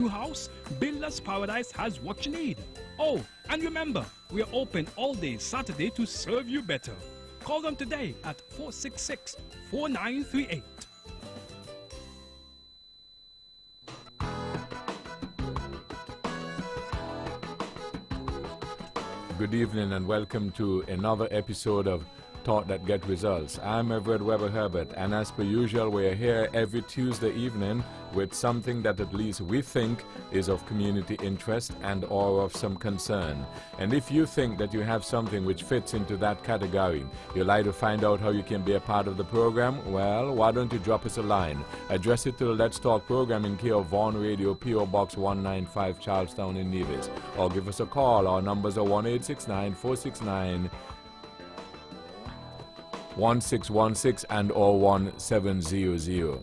New house, Builders Paradise has what you need. Oh, and remember, we are open all day Saturday to serve you better. Call them today at 466 4938. Good evening and welcome to another episode of Thought That Get Results. I'm Everett Weber Herbert, and as per usual, we're here every Tuesday evening with something that at least we think is of community interest and or of some concern. And if you think that you have something which fits into that category, you'd like to find out how you can be a part of the program, well, why don't you drop us a line? Address it to the Let's Talk program in care of Vaughan Radio, P.O. Box 195, Charlestown in Nevis. Or give us a call. Our numbers are 1-869-469 1616 and or 1700.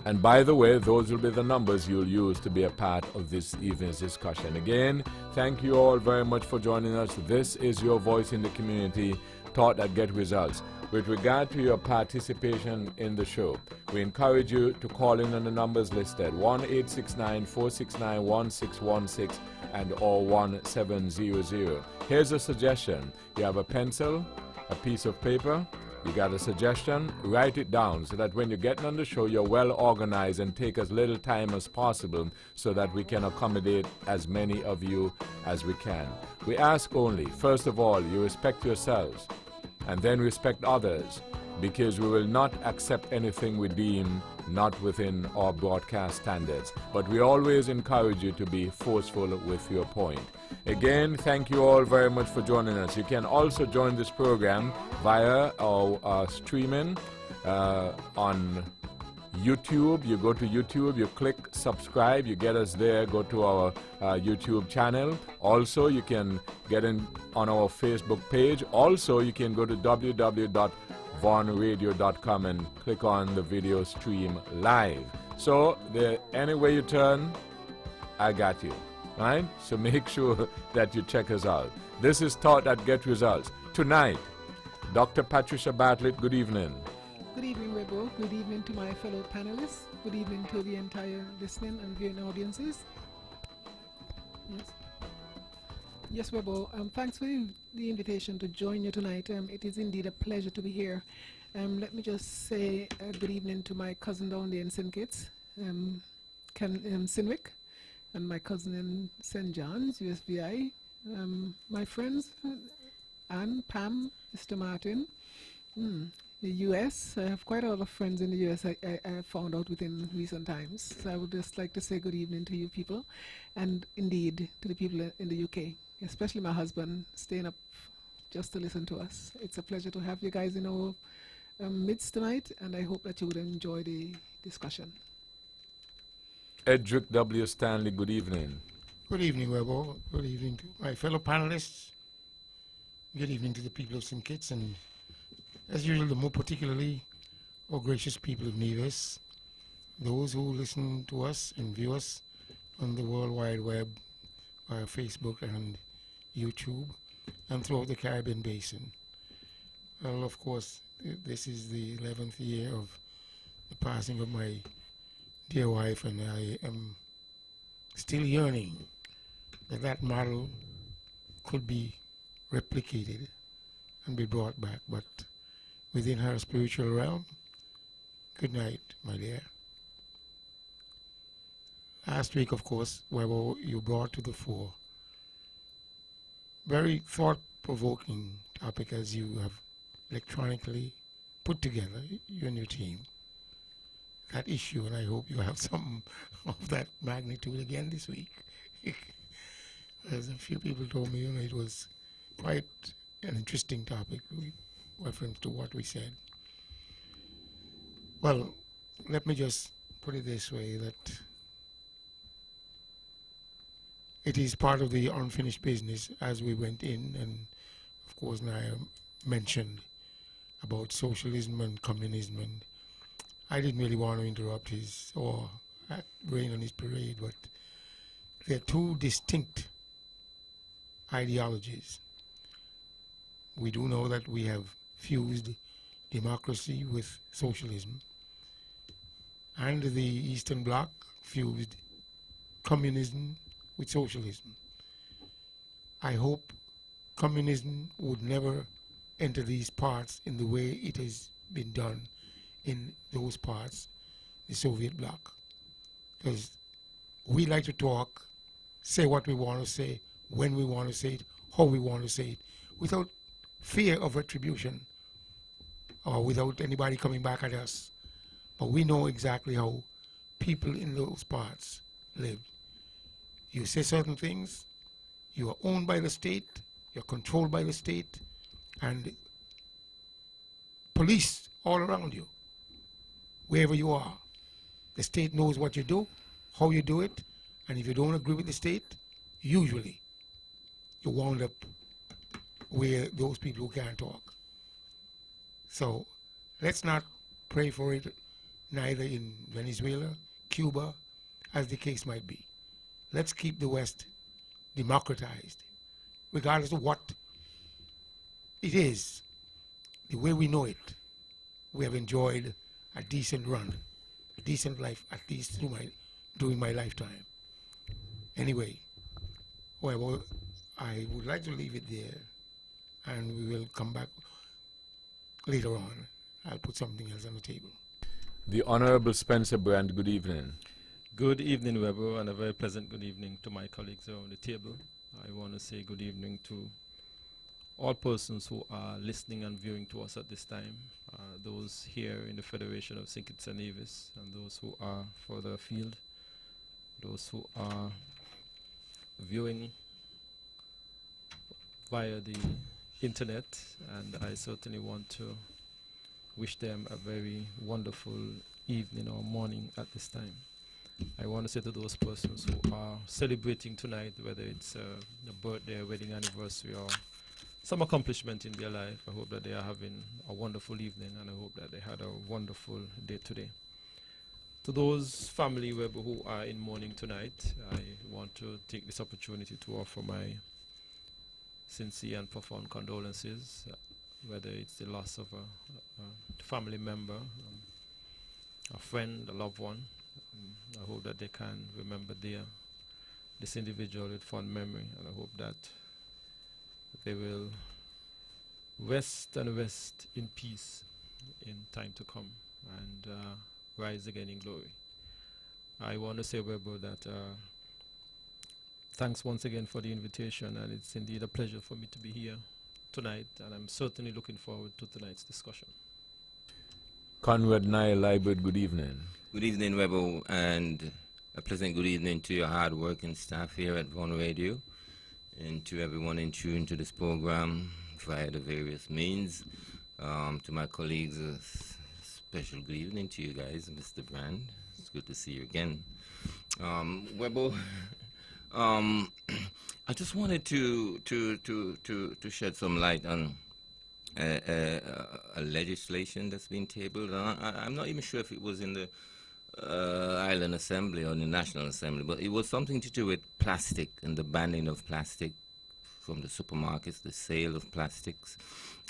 And by the way, those will be the numbers you'll use to be a part of this evening's discussion. Again, thank you all very much for joining us. This is your voice in the community, Thought That Get Results. With regard to your participation in the show, we encourage you to call in on the numbers listed, 1-869-469-1616 and or 1700. Here's a suggestion. You have a pencil, a piece of paper, you got a suggestion, write it down so that when you're getting on the show, you're well organized and take as little time as possible so that we can accommodate as many of you as we can. We ask only, first of all, you respect yourselves and then respect others, because we will not accept anything we deem not within our broadcast standards. But we always encourage you to be forceful with your point. Again, thank you all very much for joining us. You can also join this program via our streaming on YouTube. You go to YouTube, you click subscribe, you get us there, go to our YouTube channel. Also, you can get in on our Facebook page. Also, you can go to www.vaughanradio.com and click on the video stream live. So, any way you turn, I got you. Right? So make sure that you check us out. This is Thought That Get Results. Tonight, Dr. Patricia Bartlett, good evening. Good evening, Webo. Good evening to my fellow panelists. Good evening to the entire listening and viewing audiences. Yes. Yes, Webo. Thanks for the invitation to join you tonight. It is indeed a pleasure to be here. Let me just say good evening to my cousin down there in St. Kitts, Sinwick, and my cousin in St. John's, USVI, my friends, Anne, Pam, Mr. Martin, the US. I have quite a lot of friends in the US I found out within recent times. So I would just like to say good evening to you people, and indeed to the people in the UK, especially my husband, staying up just to listen to us. It's a pleasure to have you guys in our midst tonight, and I hope that you would enjoy the discussion. Edric W. Stanley, good evening. Good evening, Webo. Good evening to my fellow panelists. Good evening to the people of St. Kitts, and as usual, the more particularly, our gracious people of Nevis, those who listen to us and view us on the World Wide Web via Facebook and YouTube, and throughout the Caribbean Basin. Well, of course, this is the 11th year of the passing of my dear wife, and I am still yearning that that model could be replicated and be brought back, but within her spiritual realm. Good night, my dear. Last week, of course, Webo, you brought to the fore very thought-provoking topic, as you have electronically put together, you and your team, that issue, and I hope you have some of that magnitude again this week. As a few people told me, it was quite an interesting topic with reference to what we said. Well, let me just put it this way, that it is part of the unfinished business as we went in, and of course Naya mentioned about socialism and communism, and I didn't really want to interrupt his or rain on his parade, but they're two distinct ideologies. We do know that we have fused democracy with socialism, and the Eastern Bloc fused communism with socialism. I hope communism would never enter these parts in the way it has been done in those parts, the Soviet bloc. Because we like to talk, say what we want to say, when we want to say it, how we want to say it, without fear of retribution or without anybody coming back at us. But we know exactly how people in those parts lived. You say certain things, you are owned by the state, you're controlled by the state, and police all around you, wherever you are. The state knows what you do, how you do it, and if you don't agree with the state, usually you wound up where those people who can't talk. So let's not pray for it, neither in Venezuela, Cuba, as the case might be. Let's keep the West democratized, regardless of what it is, the way we know it. We have enjoyed a decent run, a decent life, at least during my lifetime. Anyway, well, I would like to leave it there, and we will come back later on. I'll put something else on the table. The Honorable Spencer Brand, good evening. Good evening, Weber, and a very pleasant good evening to my colleagues around the table. I want to say good evening to all persons who are listening and viewing to us at this time, those here in the Federation of St. Kitts and Nevis, and those who are further afield, those who are viewing via the internet, and I certainly want to wish them a very wonderful evening or morning at this time. I want to say to those persons who are celebrating tonight, whether it's a birthday, a wedding anniversary, or some accomplishment in their life, I hope that they are having a wonderful evening, and I hope that they had a wonderful day today. To those family who are in mourning tonight, I want to take this opportunity to offer my sincere and profound condolences, whether it's the loss of a family member, a friend, a loved one. I hope that they can remember this individual with fond memory, and I hope that they will rest in peace in time to come, and rise again in glory. I want to say, Weber, that thanks once again for the invitation, and it's indeed a pleasure for me to be here tonight, and I'm certainly looking forward to tonight's discussion. Conrad Nile Liebert, good evening. Good evening, Weber, and a pleasant good evening to your hard-working staff here at Vaughan Radio, and to everyone in tune to this program via the various means. To my colleagues, a special good evening to you guys, Mr. Brand. It's good to see you again. Weber, I just wanted to shed some light on a legislation that's been tabled. I'm not even sure if it was in the Island Assembly or the National Assembly, but it was something to do with plastic and the banning of plastic from the supermarkets, the sale of plastics.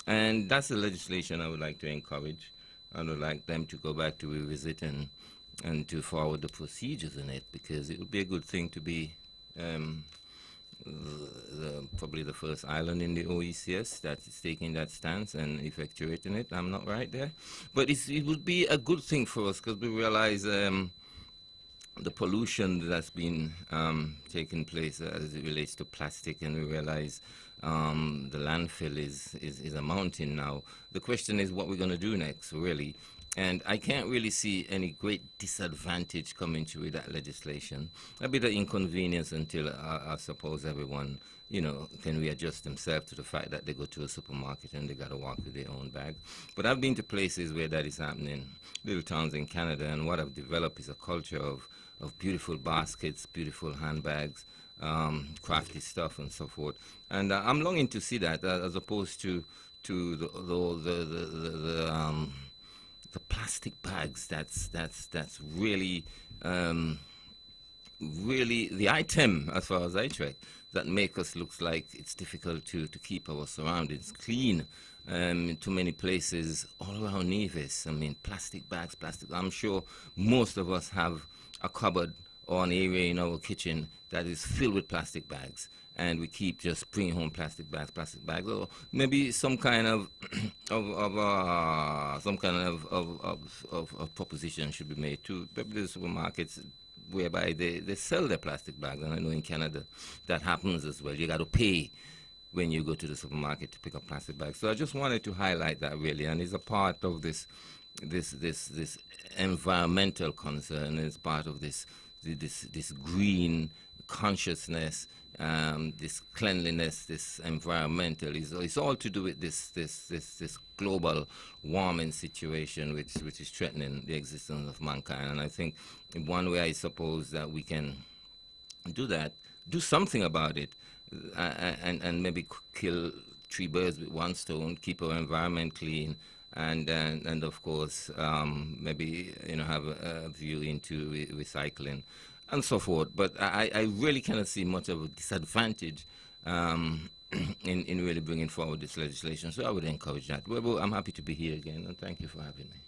And that's the legislation I would like to encourage. I would like them to go back to revisit and to forward the procedures in it, because it would be a good thing to be probably the first island in the OECS that is taking that stance and effectuating it. I'm not right there. But it would be a good thing for us, because we realize the pollution that's been taking place as it relates to plastic, and we realize the landfill is a mountain now. The question is what we're going to do next, really. And I can't really see any great disadvantage coming to with that legislation. A bit of inconvenience until I suppose everyone, can readjust themselves to the fact that they go to a supermarket and they got to walk with their own bag. But I've been to places where that is happening, little towns in Canada, and what I've developed is a culture of beautiful baskets, beautiful handbags, crafty stuff and so forth. And I'm longing to see that as opposed to the plastic bags. That's really really the item, as far as I track, that make us look like it's difficult to keep our surroundings clean. Too many places all around Nevis, plastic bags, plastic. I'm sure most of us have a cupboard or an area in our kitchen that is filled with plastic bags, and we keep just bringing home plastic bags, or maybe some kind of of proposition should be made to maybe the supermarkets whereby they sell their plastic bags. And I know in Canada that happens as well. You got to pay when you go to the supermarket to pick up plastic bags. So I just wanted to highlight that really, and it's a part of this environmental concern. It's part of this green consciousness, this cleanliness, this environmental. It's all to do with this global warming situation, which is threatening the existence of mankind. And I think in one way, I suppose that we can do something about it, and maybe kill 3 birds with 1 stone, keep our environment clean, and of course maybe have a view into recycling and so forth. But I really cannot see much of a disadvantage in really bringing forward this legislation. So I would encourage that. Well, I'm happy to be here again, and thank you for having me.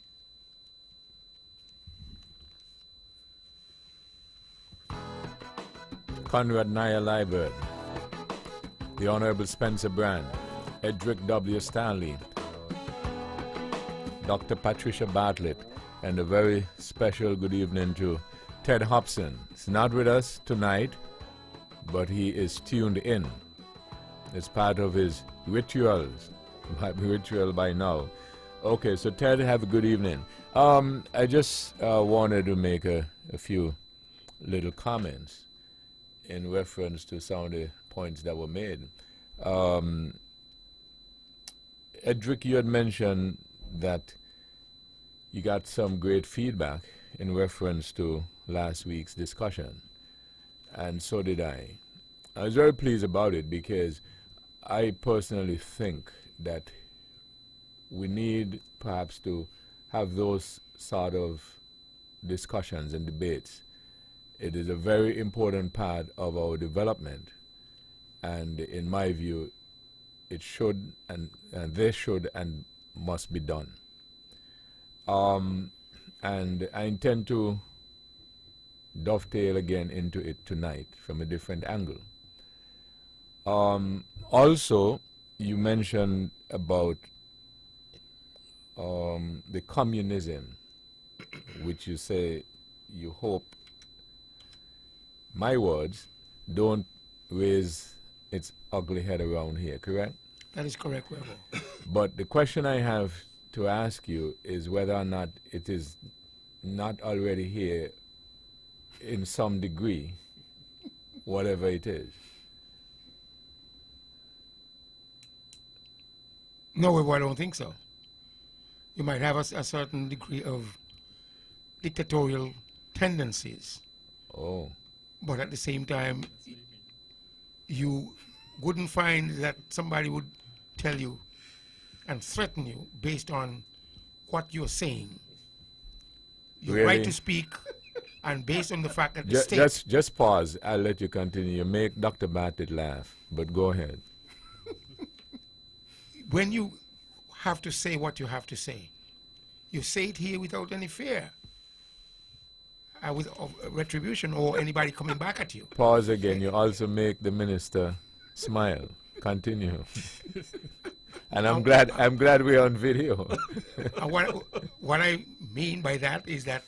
Conrad Naya Liebert, the Honorable Spencer Brand, Edric W. Stanley, Dr. Patricia Bartlett, and a very special good evening to Ted Hobson. He's not with us tonight, but he is tuned in. It's part of his rituals, ritual by now. Okay, so Ted, have a good evening. I just wanted to make a few little comments in reference to some of the points that were made. Edric, you had mentioned that you got some great feedback in reference to last week's discussion, and so did I. I was very pleased about it because I personally think that we need perhaps to have those sort of discussions and debates. It is a very important part of our development, and in my view, it should and they should and must be done. And I intend to dovetail again into it tonight from a different angle. Also, you mentioned about the communism, which you say you hope, my words, don't raise its ugly head around here, correct? That is correct, Webo. But the question I have to ask you is whether or not it is not already here in some degree, whatever it is. No, Webo, I don't think so. You might have a certain degree of dictatorial tendencies. Oh. But at the same time, you wouldn't find that somebody would tell you and threaten you based on what you're saying. Your Really? right to speak, and based on the fact that the state... Just pause. I'll let you continue. You make Dr. Bartlett laugh, but go ahead. When you have to say what you have to say, you say it here without any fear of retribution or anybody coming back at you. Pause again. You also make the minister smile. Continue. And I'm glad we're on video. And what I mean by that is that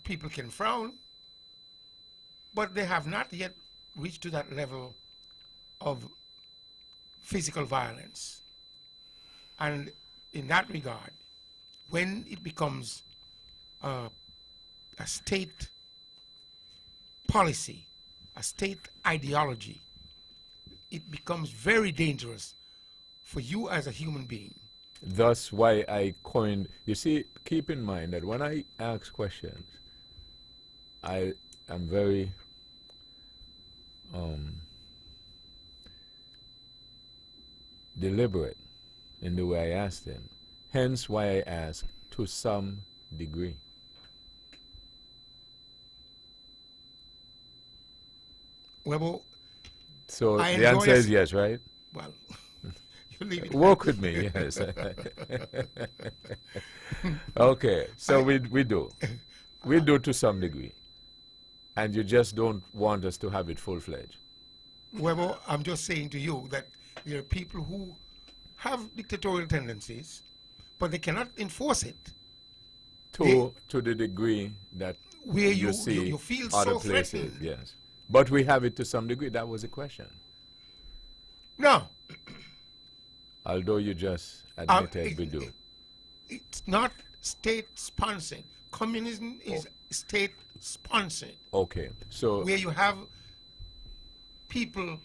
people can frown, but they have not yet reached to that level of physical violence. And in that regard, when it becomes a state policy, a state ideology, it becomes very dangerous for you as a human being. Thus why I coined, you see, keep in mind that when I ask questions, I am very deliberate in the way I ask them. Hence why I ask to some degree. Well, So I the answer enjoy is yes, right? well, you leave it. Work with me, yes. Okay, so we do. We do to some degree. and you just don't want us to have it full-fledged. Well, I'm just saying to you that there are people who have dictatorial tendencies, but they cannot enforce it. To the degree that Where you you see you feel other so places, threatened. yes. But we have it to some degree. That was the question. No, Although you just admitted it- we do. it's not state-sponsored. Communism is state-sponsored, Okay, so where you have people,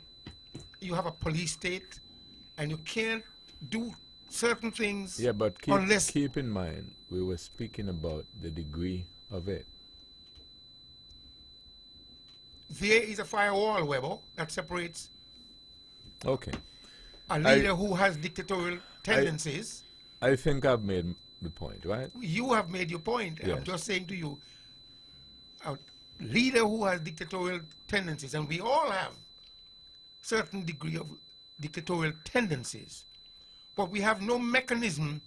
you have a police state, and you can't do certain things yeah, but unless keep in mind we were speaking about the degree of it. there is a firewall, Webber, that separates Okay, a leader who has dictatorial tendencies. I think I've made the point, right? You have made your point. Yes. I'm just saying to you, a leader who has dictatorial tendencies, and we all have certain degree of dictatorial tendencies, but we have no mechanism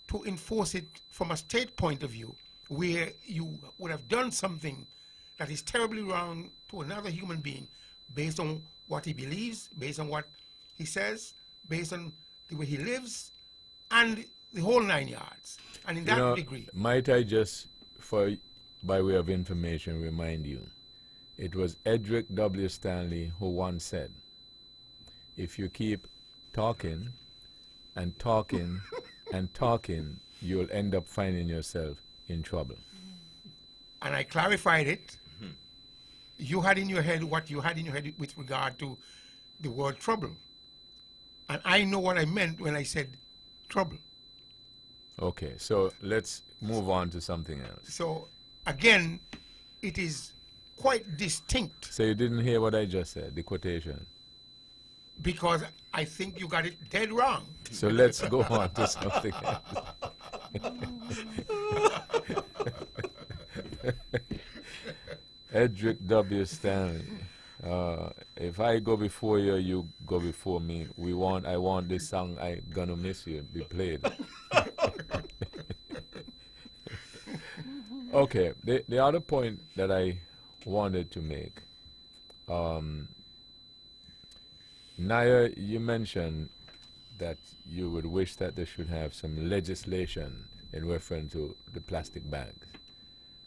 to enforce it from a state point of view, where you would have done something that is terribly wrong to another human being based on what he believes, based on what he says, based on the way he lives, and the whole 9 yards. And in that degree, might I just, by way of information, remind you, it was Edric W. Stanley who once said, if you keep talking and talking and talking, you'll end up finding yourself in trouble. and I clarified it, you had in your head what you had in your head with regard to the word trouble. And I know what I meant when I said trouble. Okay, so let's move on to something else. So, again, it is quite distinct So you didn't hear what I just said, the quotation. because I think you got it dead wrong. So let's go on to something else. Edric W. Stanley. If I go before you, you go before me. I want this song, I Gonna Miss You, be played. Okay, the other point that I wanted to make, Naya, you mentioned that you would wish that they should have some legislation in reference to the plastic bags.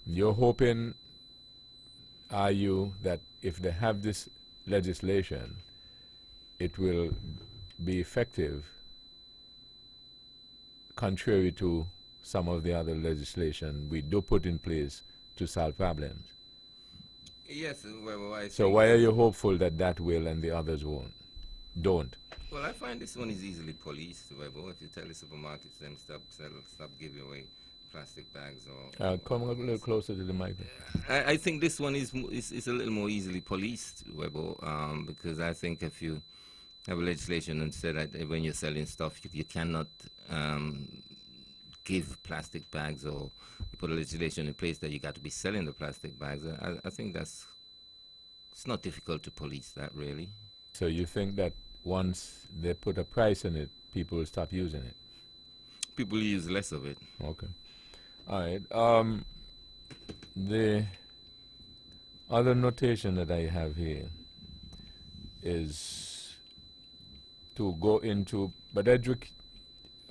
You're hoping, are you, that if they have this legislation, it will be effective, contrary to some of the other legislation we do put in place to solve problems? Yes, well, I So think why are you hopeful that that will and the others won't? Don't. Well, I find this one is easily policed. Webber. If you tell the supermarkets them stop giving away plastic bags or Come a little closer to the mic. I think this one is a little more easily policed, Webber, because I think if you have a legislation and say that when you're selling stuff, you cannot give plastic bags, or you put a legislation in place that you got to be selling the plastic bags. I think it's not difficult to police that, really. So you think that once they put a price on it, people will stop using it? People use less of it. Okay. All right. The other notation that I have here is to go into, but Edric,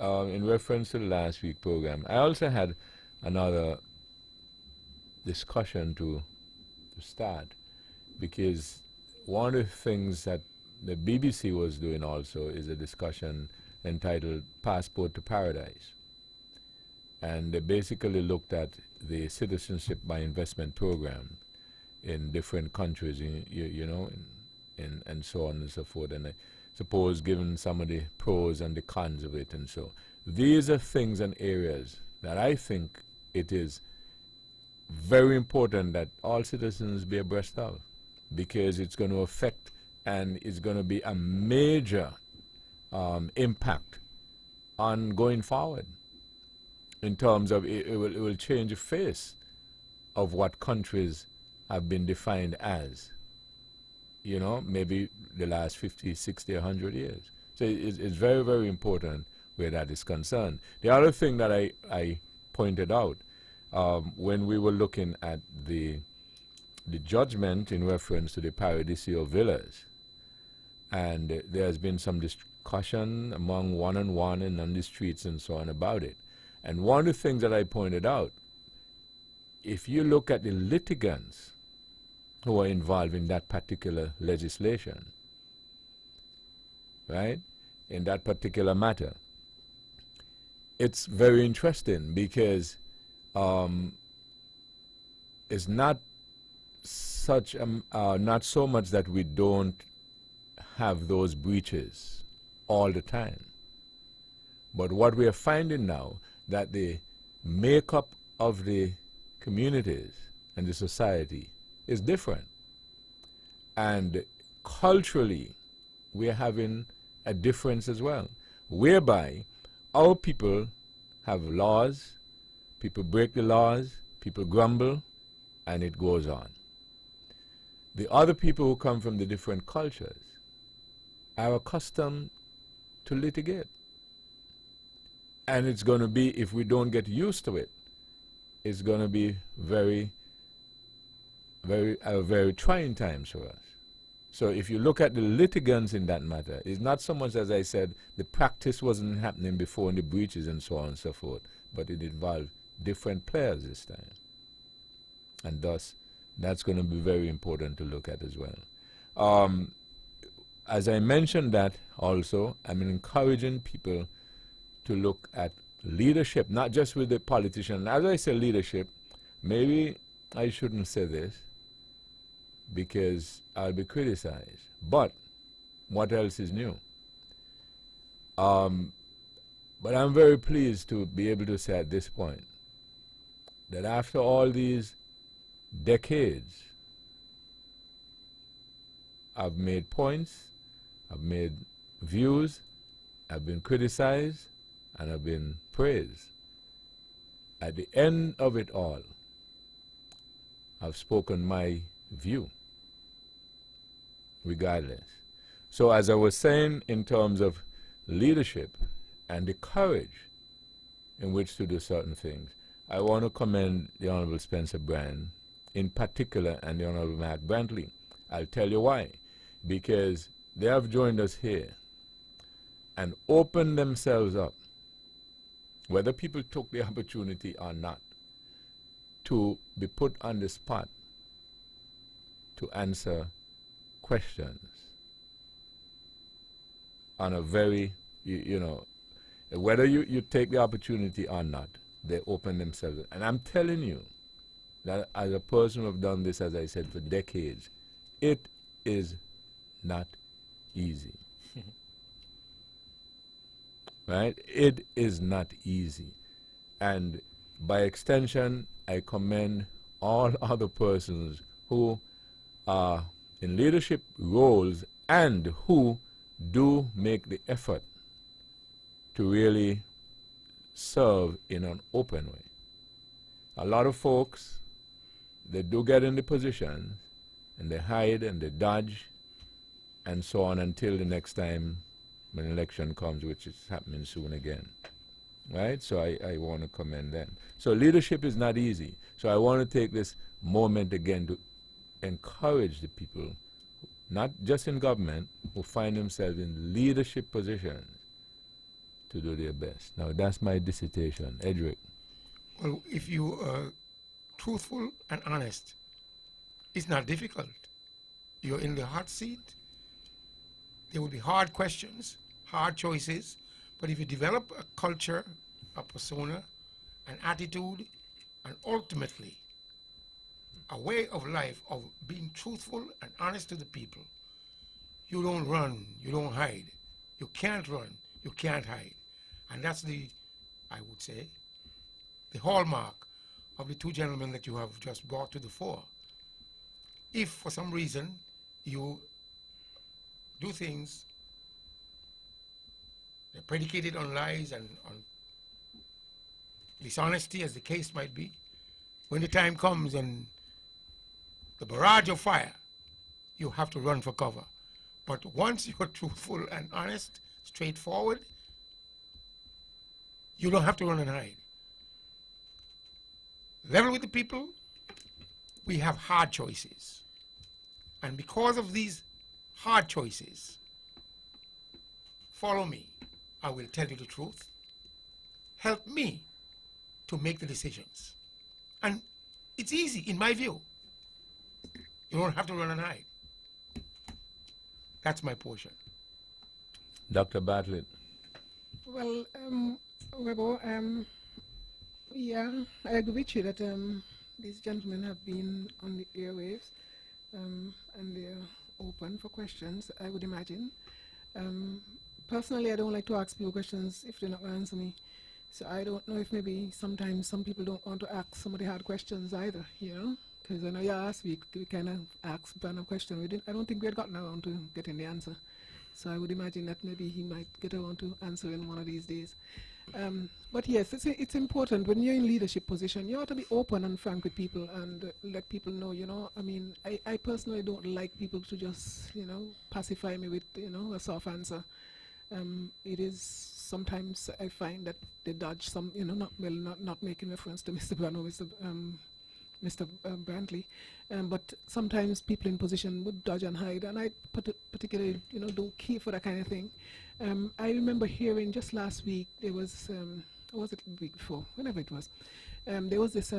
in reference to the last week program, I also had another discussion to start, because one of the things that the BBC was doing also is a discussion entitled Passport to Paradise. And they basically looked at the citizenship by investment program in different countries, you know, and so on and so forth. And I suppose given some of the pros and the cons of it and so. These are things and areas that I think it is very important that all citizens be abreast of, because it's going to affect and it's going to be a major impact on going forward in terms of it will change the face of what countries have been defined as, you know, maybe the last 50, 60, 100 years. So it's very, very important where that is concerned. The other thing that I pointed out when we were looking at the the judgment in reference to the Paradiso villas. And there has been some discussion among one-on-one and on the streets and so on about it. And one of the things that I pointed out, if you look at the litigants who are involved in that particular legislation, right, in that particular matter, it's very interesting because it's not not so much that we don't have those breaches all the time, but what we are finding now that the makeup of the communities and the society is different, and culturally we are having a difference as well, whereby our people have laws, people break the laws, people grumble, and it goes on. The other people who come from the different cultures are accustomed to litigate. And it's going to be, if we don't get used to it, it's going to be very trying times for us. So if you look at the litigants in that matter, it's not so much, as I said, the practice wasn't happening before in the breaches and so on and so forth, but it involved different players this time. And thus, that's going to be very important to look at as well. As I mentioned that also, I'm encouraging people to look at leadership, not just with the politician. As I say leadership, maybe I shouldn't say this because I'll be criticized. But what else is new? But I'm very pleased to be able to say at this point that after all these decades, I've made points, I've made views, I've been criticized, and I've been praised. At the end of it all, I've spoken my view, regardless. So as I was saying, in terms of leadership and the courage in which to do certain things, I want to commend the Honorable Spencer Brand in particular and the Honorable Mark Brantley. I'll tell you why. Because they have joined us here and opened themselves up, whether people took the opportunity or not, to be put on the spot to answer questions on a very, whether you take the opportunity or not, they open themselves up. And I'm telling you that as a person who have done this, as I said, for decades, it is not easy. Right? It is not easy. And by extension, I commend all other persons who are in leadership roles and who do make the effort to really serve in an open way. A lot of folks, they do get in the positions and they hide and they dodge and so on until the next time when election comes, which is happening soon again. Right? So I want to commend them. So leadership is not easy. So I want to take this moment again to encourage the people, not just in government, who find themselves in leadership positions to do their best. Now that's my dissertation. Edric. Well, if you are truthful and honest, it's not difficult. You're in the hot seat. There will be hard questions, hard choices, but if you develop a culture, a persona, an attitude, and ultimately a way of life of being truthful and honest to the people, you don't run, you don't hide. You can't run, you can't hide. And that's I would say, the hallmark of the two gentlemen that you have just brought to the fore. If for some reason you do things that are predicated on lies and on dishonesty, as the case might be, when the time comes and the barrage of fire, you have to run for cover. But once you're truthful and honest, straightforward, you don't have to run and hide. Level with the people, we have hard choices. And because of these hard choices, follow me. I will tell you the truth. Help me to make the decisions. And it's easy, in my view. You don't have to run and hide. That's my portion. Dr. Bartlett. Well, Webo, yeah, I agree with you that these gentlemen have been on the airwaves and they're open for questions, I would imagine. Personally, I don't like to ask people questions if they're not going to answer me. So I don't know if maybe sometimes some people don't want to ask some of the hard questions either, you know? Because I know last week we kind of asked a question. I don't think we had gotten around to getting the answer. So I would imagine that maybe he might get around to answering one of these days. But yes, it's important when you're in leadership position, you ought to be open and frank with people and let people know, you know, I mean, I personally don't like people to just, you know, pacify me with, you know, a soft answer. It is sometimes I find that they dodge some, you know, not making reference to Mr. Brown or Mr. Brantley, but sometimes people in position would dodge and hide, and I particularly, you know, don't care for that kind of thing. I remember hearing just last week, there was, or was it the week before, whenever it was, there was this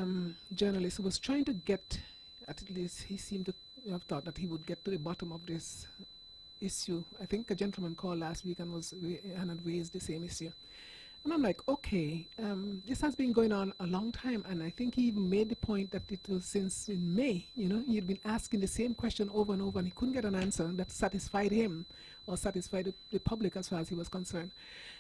journalist who was trying to get, at least he seemed to have thought that he would get to the bottom of this issue. I think a gentleman called last week and had raised the same issue. And I'm like, okay, this has been going on a long time, and I think he even made the point that it was since in May, you know, he'd been asking the same question over and over, and he couldn't get an answer that satisfied him or satisfied the public as far as he was concerned.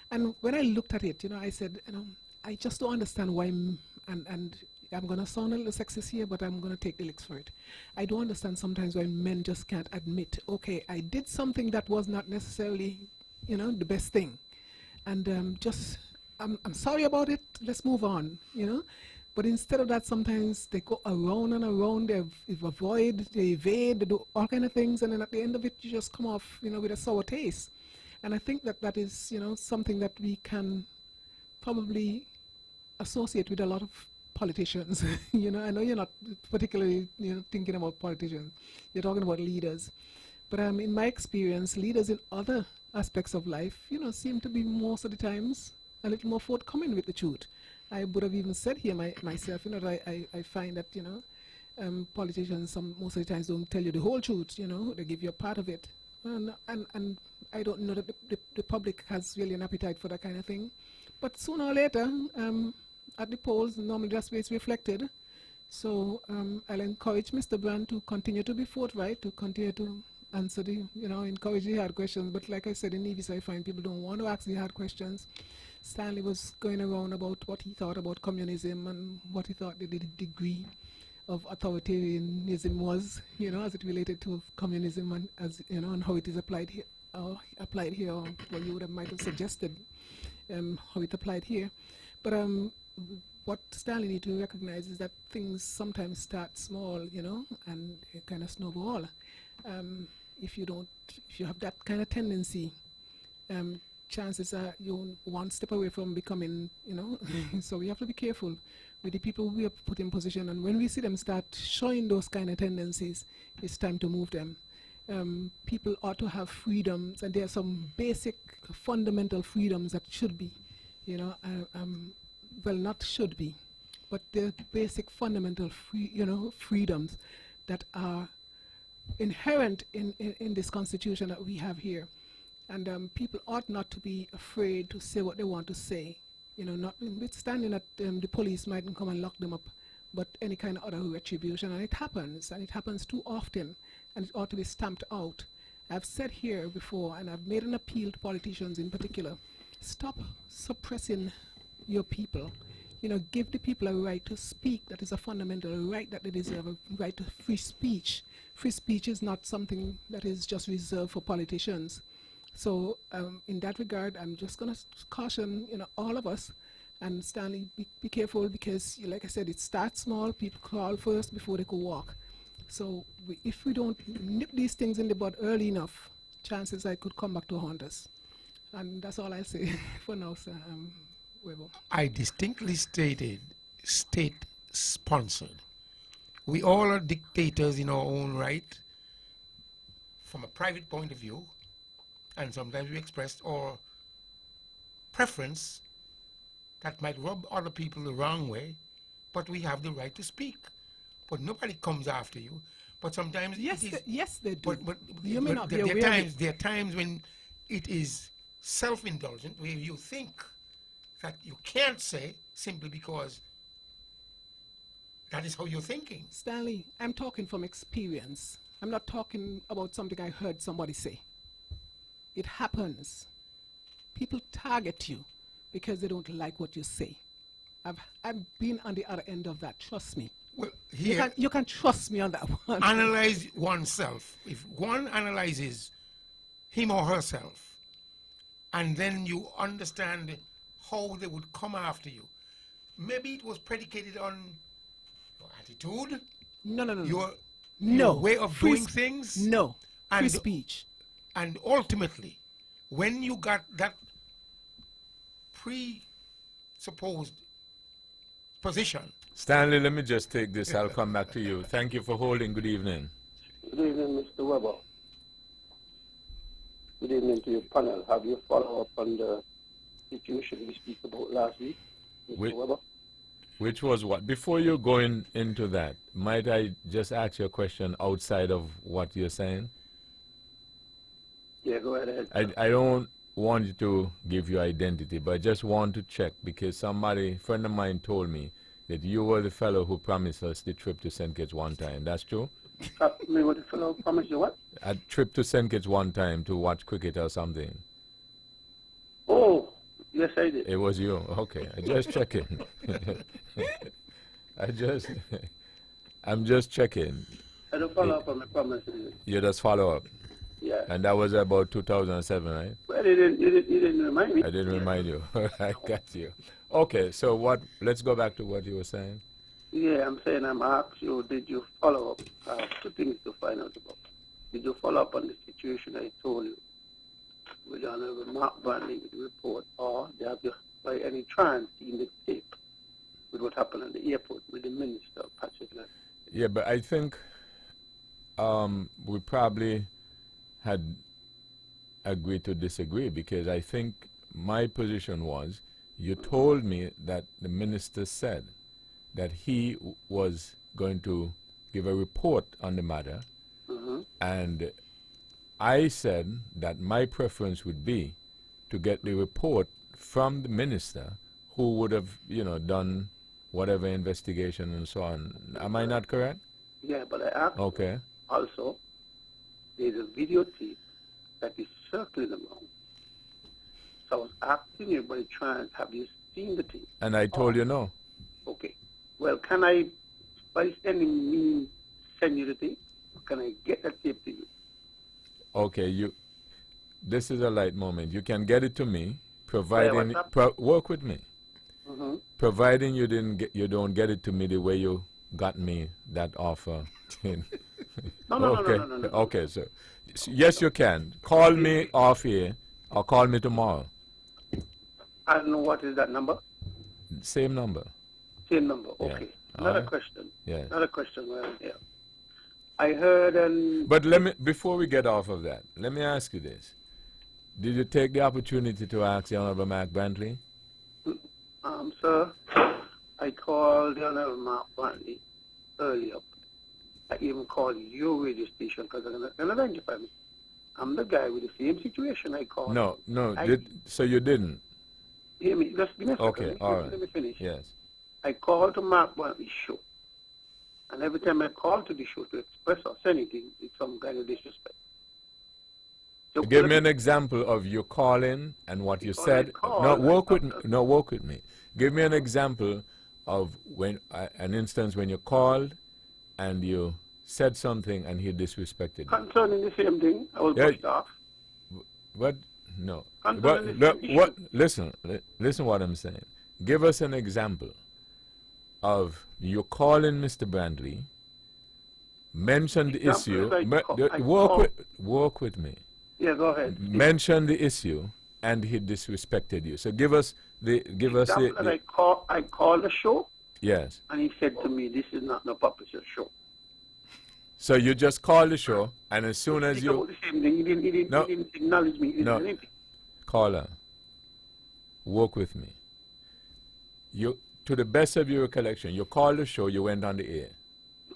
And when I looked at it, you know, I said, you know, I just don't understand why, and I'm going to sound a little sexist here, but I'm going to take the licks for it. I don't understand sometimes why men just can't admit, okay, I did something that was not necessarily, you know, the best thing. And I'm sorry about it, let's move on, you know. But instead of that, sometimes they go around and around, they avoid, they evade, they do all kind of things, and then at the end of it, you just come off, you know, with a sour taste. And I think that that is, you know, something that we can probably associate with a lot of politicians. You know, I know you're not particularly, you know, thinking about politicians. You're talking about leaders. But in my experience, leaders in other aspects of life, you know, seem to be most of the times a little more forthcoming with the truth. I would have even said here myself, you know, that I find that, you know, politicians most of the times don't tell you the whole truth, you know, they give you a part of it. And I don't know that the public has really an appetite for that kind of thing. But sooner or later, at the polls, normally that's where it's reflected. So I'll encourage Mr. Brand to continue to be forthright, to continue to answer the, you know, encourage the hard questions. But like I said, in Nevis, I find people don't want to ask the hard questions. Stanley was going around about what he thought about communism and what he thought the degree of authoritarianism was, you know, as it related to communism and, as you know, and how it is applied here, or what you might have suggested, how it applied here. But what Stanley need to recognize is that things sometimes start small, you know, and kind of snowball. If you have that kind of tendency, chances are you're one step away from becoming, you know, so we have to be careful with the people we have put in position. And when we see them start showing those kind of tendencies, it's time to move them. People ought to have freedoms, and there are some basic fundamental freedoms that should be, you know, well, not should be, but they're basic fundamental freedoms that are inherent in this constitution that we have here. And people ought not to be afraid to say what they want to say, you know, notwithstanding that the police mightn't come and lock them up, but any kind of other retribution. And it happens too often, and it ought to be stamped out. I've said here before, and I've made an appeal to politicians in particular, stop suppressing your people. You know, give the people a right to speak. That is a fundamental right that they deserve, a right to free speech. Free speech is not something that is just reserved for politicians. So in that regard, I'm just going to caution, you know, all of us, and Stanley, be careful, because, like I said, it starts small. People crawl first before they could walk. So if we don't nip these things in the bud early enough, chances I could come back to haunt us. And that's all I say for now, sir. Webo. I distinctly stated state-sponsored. we all are dictators in our own right from a private point of view, and sometimes we express our preference that might rub other people the wrong way, but we have the right to speak. But nobody comes after you. But sometimes Yes, it is, yes, they do. but You may not be there aware are of times it. there are times when it is self-indulgent, where you think that you can't say simply because that is how you're thinking. Stanley, I'm talking from experience. I'm not talking about something I heard somebody say. It happens. People target you because they don't like what you say. I've been on the other end of that, trust me. Well, here, You can trust me on that one. analyze oneself. If one analyzes him or herself, and then you understand how they would come after you, maybe it was predicated on your attitude, No, no, no, no. your No. way of Free doing sp- things, No. Free And- speech. and ultimately, when you got that presupposed position, Stanley, let me just take this. I'll come back to you. Thank you for holding. Good evening. Good evening, Mr. Weber. Good evening to your panel. Have you followed up on the situation we spoke about last week, Mr. Wait. Weber? Which was what? Before you go into that, might I just ask you a question outside of what you're saying? Yeah, go ahead. I don't want you to give your identity, but I just want to check because somebody, friend of mine, told me that you were the fellow who promised us the trip to St. Kitts one time. That's true? Me what the fellow promised you what? A trip to St. Kitts one time to watch cricket or something. Oh, yes, I did. It was you. Okay. I just checking. I'm just checking. I don't follow up on my promises. You just follow up. Yeah. And that was about 2007, right? Well, you didn't remind me. I didn't remind you. I got you. Okay, so let's go back to what you were saying. Yeah, I'm saying I'm asking you, did you follow up? Two things to find out about. Did you follow up on the situation I told you with Honorable Mark Bradley with the report, or have you by any chance seen the tape with what happened at the airport with the minister, Patrick Lester? Yeah, but I think we probably had agreed to disagree because I think my position was you told me that the minister said that he was going to give a report on the matter, and I said that my preference would be to get the report from the minister who would have, done whatever investigation and so on. Am I not correct? Yeah, but I asked Okay. also, there's a videotape that is circling around. So I was asking you by chance, have you seen the tape? And I told you no. Okay. Well, can I, by sending me, send you the tape? Or can I get the tape to you? Okay, this is a light moment. You can get it to me, providing work with me. Providing you don't get it to me the way you got me that offer. No. Okay, so yes, you can call me off here or call me tomorrow. I don't know what is that number. Same number. Same number. Yeah. Okay. All Another right. question. Yes. Another question while I'm here. I heard But before we get off of that, let me ask you this: did you take the opportunity to ask the Honorable Mark Brantley? Sir, I called the Honorable Mark Brantley earlier. I even called your radio station because I'm going to identify me. I'm the guy with the same situation I called. No. So you didn't? Hear me? Just give me a second. Okay, all right. Let me finish. Yes. I called to Mark Brantley's show. And every time I call to the show to express or say anything, it's some kind of disrespect. So Give me an example of you calling and what you said. No, work with me. Give me an example of an instance when you called and you said something and he disrespected you. Concerning the same thing, I was pushed off. What? No. Concerning But, the same what? Listen what I'm saying. Give us an example of you calling Mr. Brantley, mention the issue, work with me. Yeah, go ahead. Mention the issue, and he disrespected you. So give us the I called the show. Yes. And he said to me, "This is not no publisher show." So you just call the show, and as soon as He you told the same thing. No. He didn't acknowledge me. He didn't No. do anything. caller, work with me. You, to the best of your recollection, you called the show, you went on the air.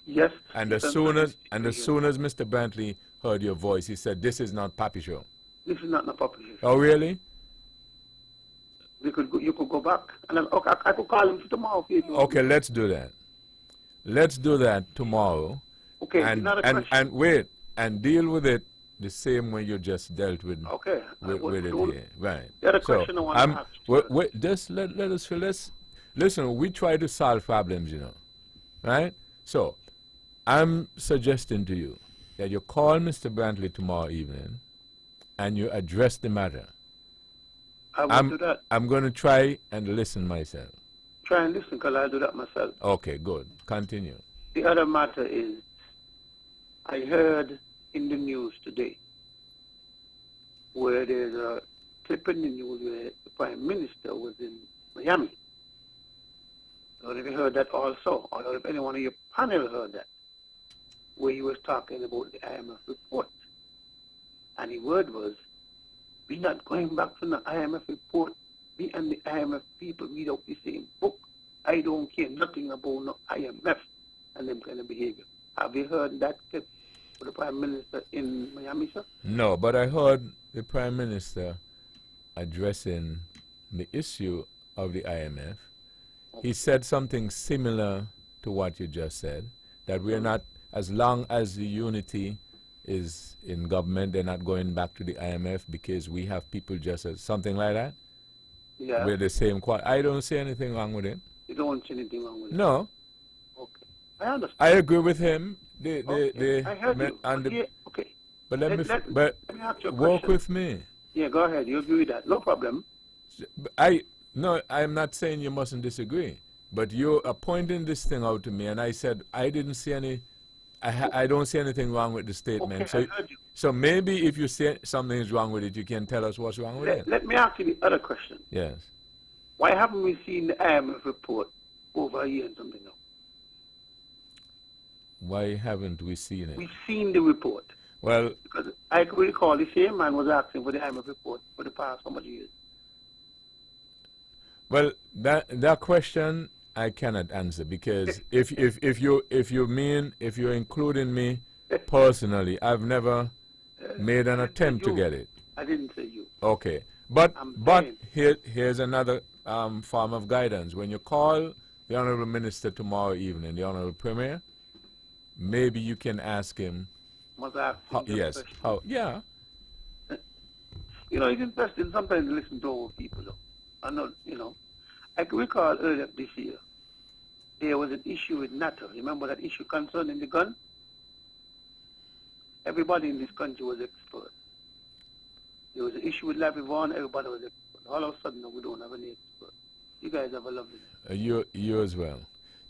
Yes. And yes, as soon as Mr. Brantley heard your voice, he said, "This is not Papi Show." This is not no publisher show. Oh, really? You could go back. And then, okay, I could call him tomorrow. If you Okay, let's do that. Let's do that tomorrow. Okay, and another and, question. and wait, and deal with it the same way you just dealt with Okay. with it here. Right. The other question I want to ask you, wait, just let us listen, we try to solve problems, you know. Right? So I'm suggesting to you that you call Mr. Brantley tomorrow evening and you address the matter. I will do that. I'm going to try and listen myself. Try and listen, because I'll do that myself. Okay, good. Continue. The other matter is, I heard in the news today where there's a clip in the news where the Prime Minister was in Miami. I don't know if you heard that also. I don't know if anyone on your panel heard that, where he was talking about the IMF report. And the word was, "We're not going back to the IMF report. Me and the IMF people read out the same book. I don't care nothing about no IMF and them kind of behavior." Have you heard that clip of the Prime Minister in Miami, sir? No, but I heard the Prime Minister addressing the issue of the IMF. He said something similar to what you just said, that we're not, as long as the unity is in government, they're not going back to the IMF because we have people just as something like that. Yeah. With the same quality. I don't see anything wrong with it. You don't see anything wrong with it? No, Okay. I understand. I agree with him. I heard you. Okay. But let me me ask you a work question. with me. Yeah, go ahead. You agree with that? No problem. No, I'm not saying you mustn't disagree, but you are pointing this thing out to me, and I said I didn't see any. I don't see anything wrong with the statement. Okay, so, I heard you. so maybe if you say something is wrong with it, you can tell us what's wrong with it. Let me ask you the other question. Yes. Why haven't we seen the IMF report over a year and something now? Why haven't we seen it? We've seen the report. Well, Because I could recall the same man was asking for the IMF report for the past how much years? well, that question I cannot answer because if you're including me personally, I've never made an attempt to get it. I didn't say you. Okay, but I'm here's another form of guidance. When you call the Honorable Minister tomorrow evening, the Honorable Premier, maybe you can ask him. Must I ask How, you yes. this question? How? Yeah. You know, it's interesting sometimes to listen to old people, though. I know, you know. I can recall earlier this year, there was an issue with NATO. Remember that issue concerning the gun? Everybody in this country was expert. There was an issue with Larry Vaughan, everybody was expert. All of a sudden, we don't have any expert. You guys have a lovely day. You as well.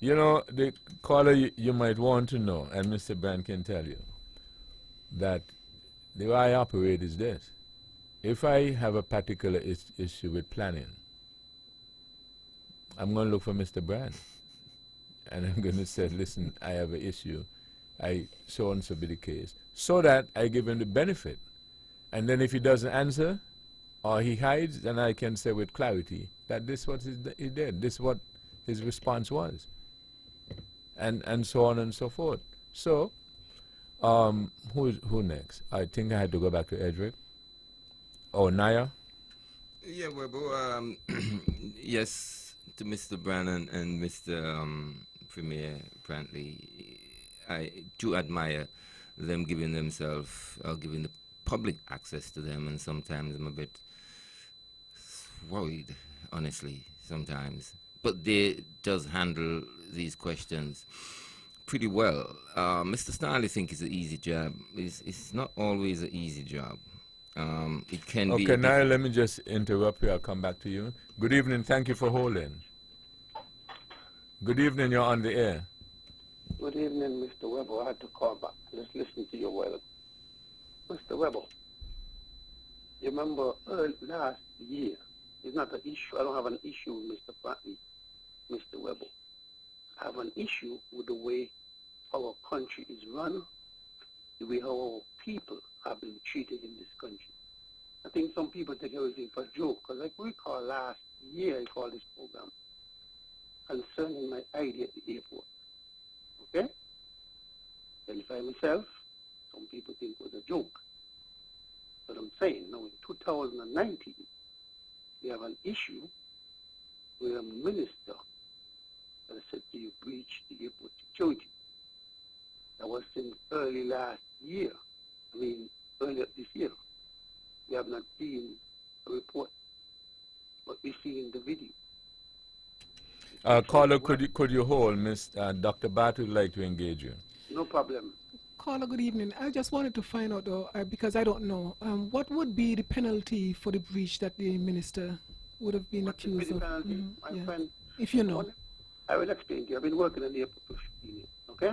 You know, the caller, you might want to know, and Mr. Brand can tell you, that the way I operate is this. If I have a particular issue with planning, I'm going to look for Mr. Brand. And I'm going to say, listen, I have an issue. So and so be the case. So that I give him the benefit. And then if he doesn't answer, or he hides, then I can say with clarity that this is what he did. This is what his response was. And so on and so forth. So, who next? I think I had to go back to Edric. Oh, Naya? Yeah, well, yes, to Mr. Brannan and Mr. Premier Brantley, I do admire them giving themselves, or giving the public access to them, and sometimes I'm a bit worried, honestly, sometimes. But they does handle these questions pretty well. Mr. Starley think it's an easy job. It's not always an easy job. It can be. Okay, now let me just interrupt you. I'll come back to you. Good evening. Thank you for holding. Good evening. You're on the air. Good evening, Mr. Weber. I had to call back. Just listen to your well. Mr. Weber, you remember last year, it's not an issue. I don't have an issue with Mr. Brantley, Mr. Weber. have an issue with the way our country is run, the way our people have been treated in this country. I think some people take everything for a joke, because like we recall last year, I called this program concerning my ID at the airport. Okay? Identify myself, some people think it was a joke. But I'm saying, now in 2019, we have an issue where a minister that said to you breached the airport security. That was since early last year. Earlier this year. We have not seen a report, but we've seen the video. Caller, could you hold? Dr. Bat would like to engage you. No problem. Caller, good evening. I just wanted to find out, though, because I don't know, what would be the penalty for the breach that the minister would have been What would be accused the of? penalty, my friend? If you know. I will explain to you. I've been working in the airport for 15 years, okay?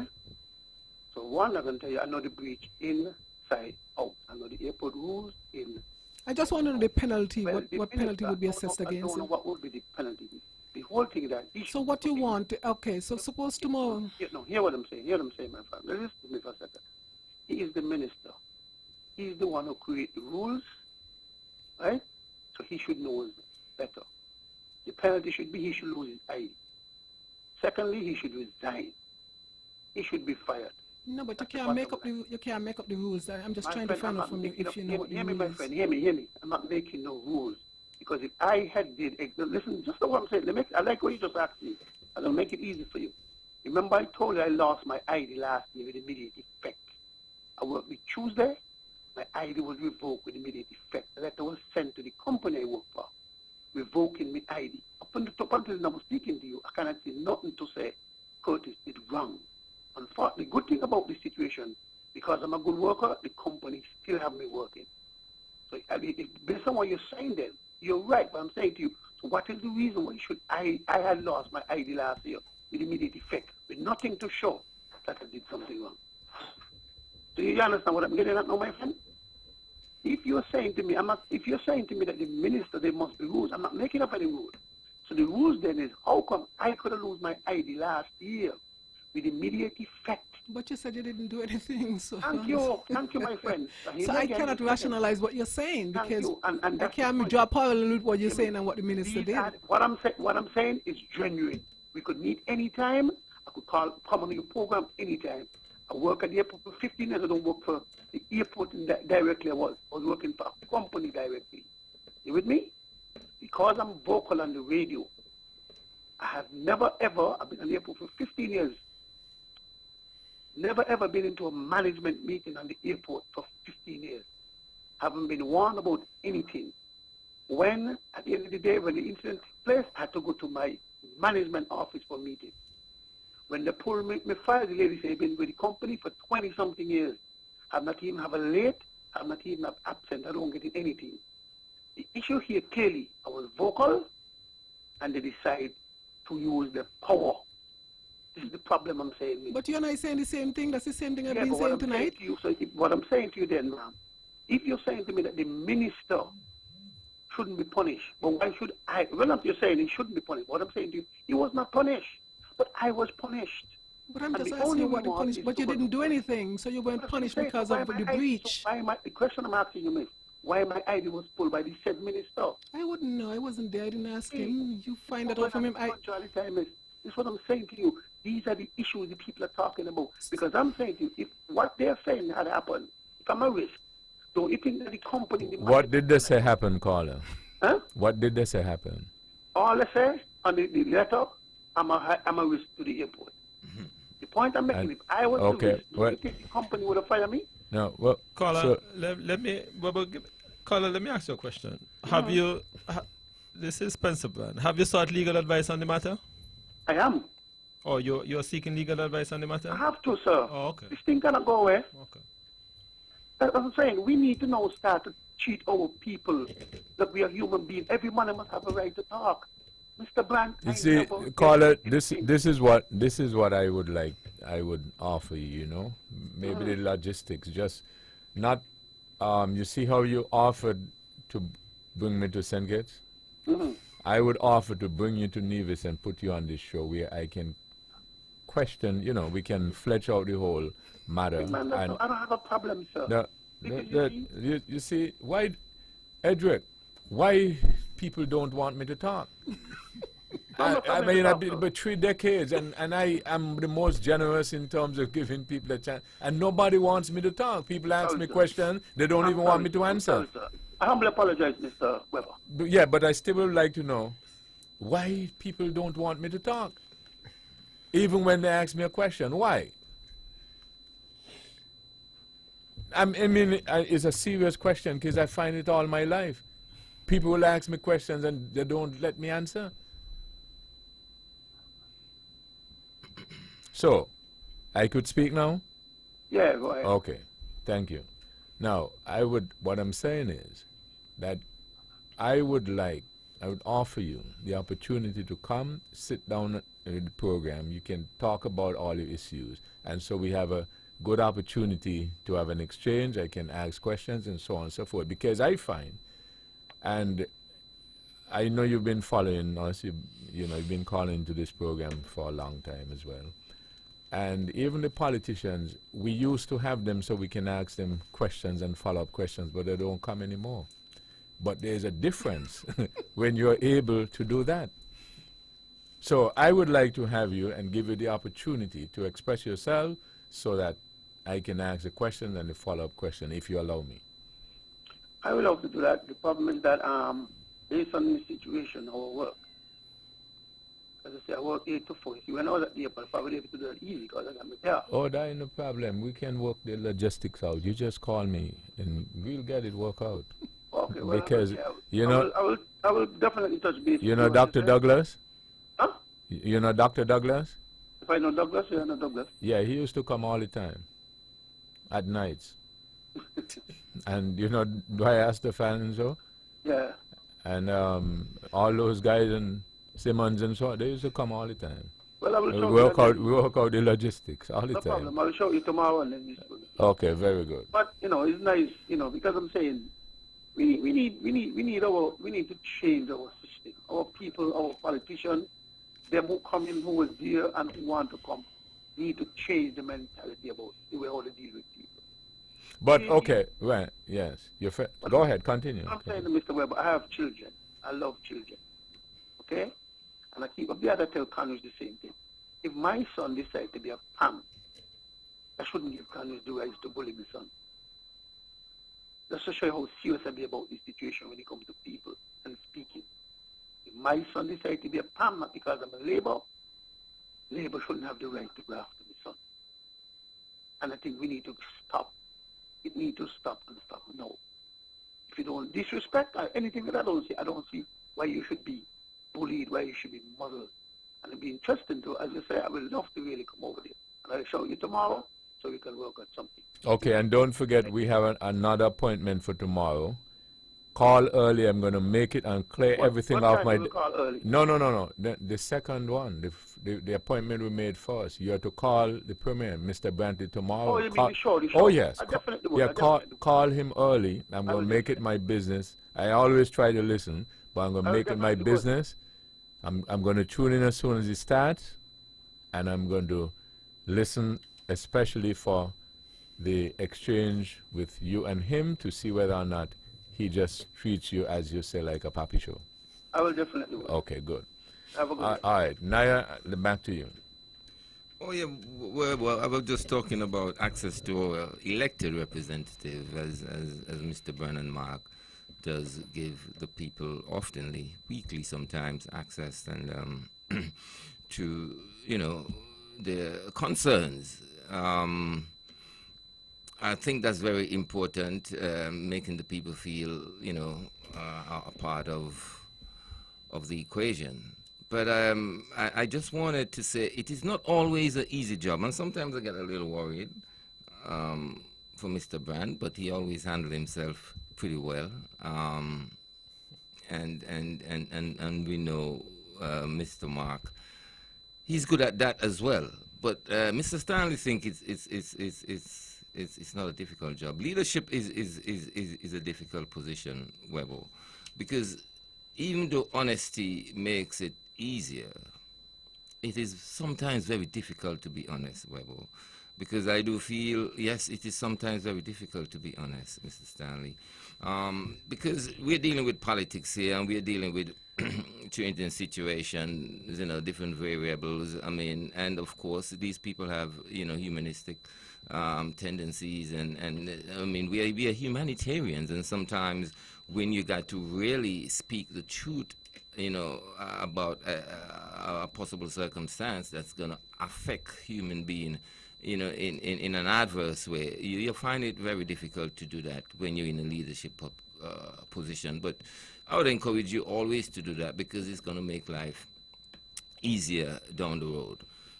So one, I'm going to tell you, I know the breach inside, out. I know the airport rules in. I just want to know the penalty, Well, what the penalty minister, would be I don't assessed know- against I don't know him. what would be the penalty. The whole thing that issue. So what you want, okay, so suppose tomorrow, Hear what I'm saying. Hear what I'm saying, my friend. Listen to me for a second. He is the minister. He is the one who creates the rules, right? So he should know better. The penalty should be he should lose his ID. Secondly, he should resign. He should be fired. no, but you That's the can't make up bottom the rules. I'm just My trying friend, to find I'm out not from you making if up- you know what the hear me, my rules. friend. Hear me. I'm not making no rules. Because if I had listen, just what I'm saying. I like what you just asked me. And I'll make it easy for you. Remember I told you I lost my ID last year with immediate effect. I worked with Tuesday. My ID was revoked with immediate effect. The letter was sent to the company I work for, revoking my ID. Up until I was speaking to you, I cannot see nothing to say, Curtis, it's wrong. Unfortunately, the good thing about this situation, because I'm a good worker, the company still have me working. So based on what you're saying then, you're right, but I'm saying to you, so what is the reason why I had lost my ID last year with immediate effect, with nothing to show that I did something wrong? Do you understand what I'm getting at now, my friend? If you're saying to me, if you're saying to me that the minister, there must be rules, I'm not making up any rules. So the rules then is, how come I could have lost my ID last year with immediate effect? But you said you didn't do anything, so. Thank you, my friend. So I cannot rationalize what you're saying Thank because you. And I that's the can't point. draw parallel with what you're saying and what the minister These did. are- What I'm saying is genuine. We could meet anytime. I could come on your program anytime. I work at the airport for 15 years. I don't work for the airport directly. I was working for a company directly. You with me? Because I'm vocal on the radio, I have never ever, I've been at the airport for 15 years, never ever been into a management meeting on the airport for 15 years. Haven't been warned about anything. When, at the end of the day, when the incident took place, I had to go to my management office for a meeting. When they pulled me fired, the lady said, I've been with the company for 20-something years. I've not even have a late, I've not even have absent, I don't get anything. The issue here, clearly, I was vocal, and they decide to use the power. This is the problem I'm saying. But you're not saying the same thing. That's the same thing I've been but what saying I'm tonight. to you, what I'm saying to you then, ma'am, if you're saying to me that the minister shouldn't be punished, but why should I? Well, you're saying he shouldn't be punished. What I'm saying to you, he was not punished, but I was punished. But I'm And just the asking you only what the remorse punishment. is But you to- didn't do anything, so you weren't That's what I'm punished saying. because Why of my the ID breach. the question I'm asking you, miss, why my ID was pulled by the said minister? I wouldn't know. I wasn't there. I didn't ask Hey, him. You find that Well, out from him. I'm all the time, miss. This is what I'm saying to you. These are the issues the people are talking about. Because I'm saying to you, if what they're saying had happened, if I'm a risk, don't you think that the company... What did they say happened, caller? Huh? What did they say happened? All I say on the letter, I'm a risk to the airport. The point I'm making, And- if I was okay, the risk, do well- you think the company would have fired me? No, well, Caller, so, let me ask you a question. Have you, this is Spencer Brand, have you sought legal advice on the matter? I am. Or you're seeking legal advice on the matter? I have to, sir. Oh, okay. This thing cannot go away. Okay. As I'm saying, we need to now start to treat our people that we are human beings. Every man must have a right to talk. Mr. Brand, you I see, never caller, get this is what I would like. I would offer you. You know, maybe the logistics. Just not. You see how you offered to bring me to St. Kitts? I would offer to bring you to Nevis and put you on this show where I can question, you know, we can flesh out the whole matter. Man, And I don't have a problem, sir. you see, why, Edric, why people don't want me to talk? I mean, I've been about 3 decades, and I am the most generous in terms of giving people a chance. And nobody wants me to talk. People ask me questions, they don't even want me to answer. I humbly apologize, Mr. Weber. Yeah, but I still would like to know why people don't want me to talk. Even when they ask me a question, why? I mean, it's a serious question because I find it all my life. People will ask me questions and they don't let me answer. So, I could speak now? Yeah, go ahead. Okay, thank you. Now, what I'm saying is that I would offer you the opportunity to come, sit down in the program. You can talk about all your issues. And so we have a good opportunity to have an exchange. I can ask questions and so on and so forth. Because I find, and I know you've been following us, you've been calling to this program for a long time as well. And even the politicians, we used to have them so we can ask them questions and follow-up questions, but they don't come anymore. But there's a difference when you're able to do that. So I would like to have you and give you the opportunity to express yourself so that I can ask a question and a follow-up question, if you allow me. I would love to do that. The problem is that based on the situation, our work, as I say, I work 8 to 4. See, when I was at the airport, I would able to do it easy because I got my car. Oh, that ain't no problem. We can work the logistics out. You just call me and we'll get it worked out. Okay, well, Because, I will definitely touch base. You know Dr. Douglas? Huh? You know Dr. Douglas? If I know Douglas, you know Douglas. Yeah, he used to come all the time at nights. And you know Dwyer Stefan and so? Yeah. And all those guys and Simmons and so on, they used to come all the time. Well, I will show We work out the logistics all the no time. problem. I will show you tomorrow and then you see. Okay, very good. But it's nice, because I'm saying we need to change our system. Our people, our politicians, them who come in, who was there and who want to come, need to change the mentality about the way how they deal with people. But okay, right, yes. Go ahead, continue. I'm saying to Mr. Weber, I have children. I love children. Okay? And I keep up the other tell Connors the same thing. If my son decides to be a pam, I shouldn't give Connors the right to bully my son. Just to show you how serious I be about this situation when it comes to people and speaking. If my son decides to be a pam, not because I'm a Labour shouldn't have the right to go after my son. And I think we need to stop. It needs to stop and stop now. If you don't disrespect anything that I don't see why you should be bullied, why you should be muzzled. And it'd be interesting to, as you say, I would love to really come over there. And I'll show you tomorrow so we can work on something. Okay, and don't forget we have another appointment for tomorrow. Call early. I'm going to make it and clear everything off my... Call early? No. The second one, the appointment we made first. You have to call the Premier, Mr. Brantley, tomorrow. Oh, you mean the show? Oh, yes. I definitely would. Call him early. I'm going to make it my business. I always try to listen, but I'm going to make it my business. I'm going to tune in as soon as it starts, and I'm going to listen especially for the exchange with you and him to see whether or not he just treats you, as you say, like a puppy show. I will definitely will. Okay, good. Have a good day. All right. Naya, back to you. Oh, yeah. Well, I was just talking about access to our elected representative, as Mr. Brennan Mark does give the people oftenly, weekly sometimes, access and to, their concerns. I think that's very important, making the people feel, are a part of the equation. But I just wanted to say it is not always an easy job, and sometimes I get a little worried for Mr. Brand, but he always handled himself pretty well. And we know Mr. Mark, he's good at that as well. But Mr. Stanley thinks it's not a difficult job. Leadership is a difficult position, Webo, because even though honesty makes it easier, it is sometimes very difficult to be honest, Webo, because I do feel, yes, it is sometimes very difficult to be honest, Mr. Stanley, because we're dealing with politics here, and we're dealing with changing situations, you know, different variables. I mean, and of course, these people have, you know, humanistic tendencies, and I mean, we are humanitarians, and sometimes when you got to really speak the truth, you know, about a possible circumstance that's going to affect human being, you know, in an adverse way, you find it very difficult to do that when you're in a leadership position. But I would encourage you always to do that, because it's going to make life easier down the road.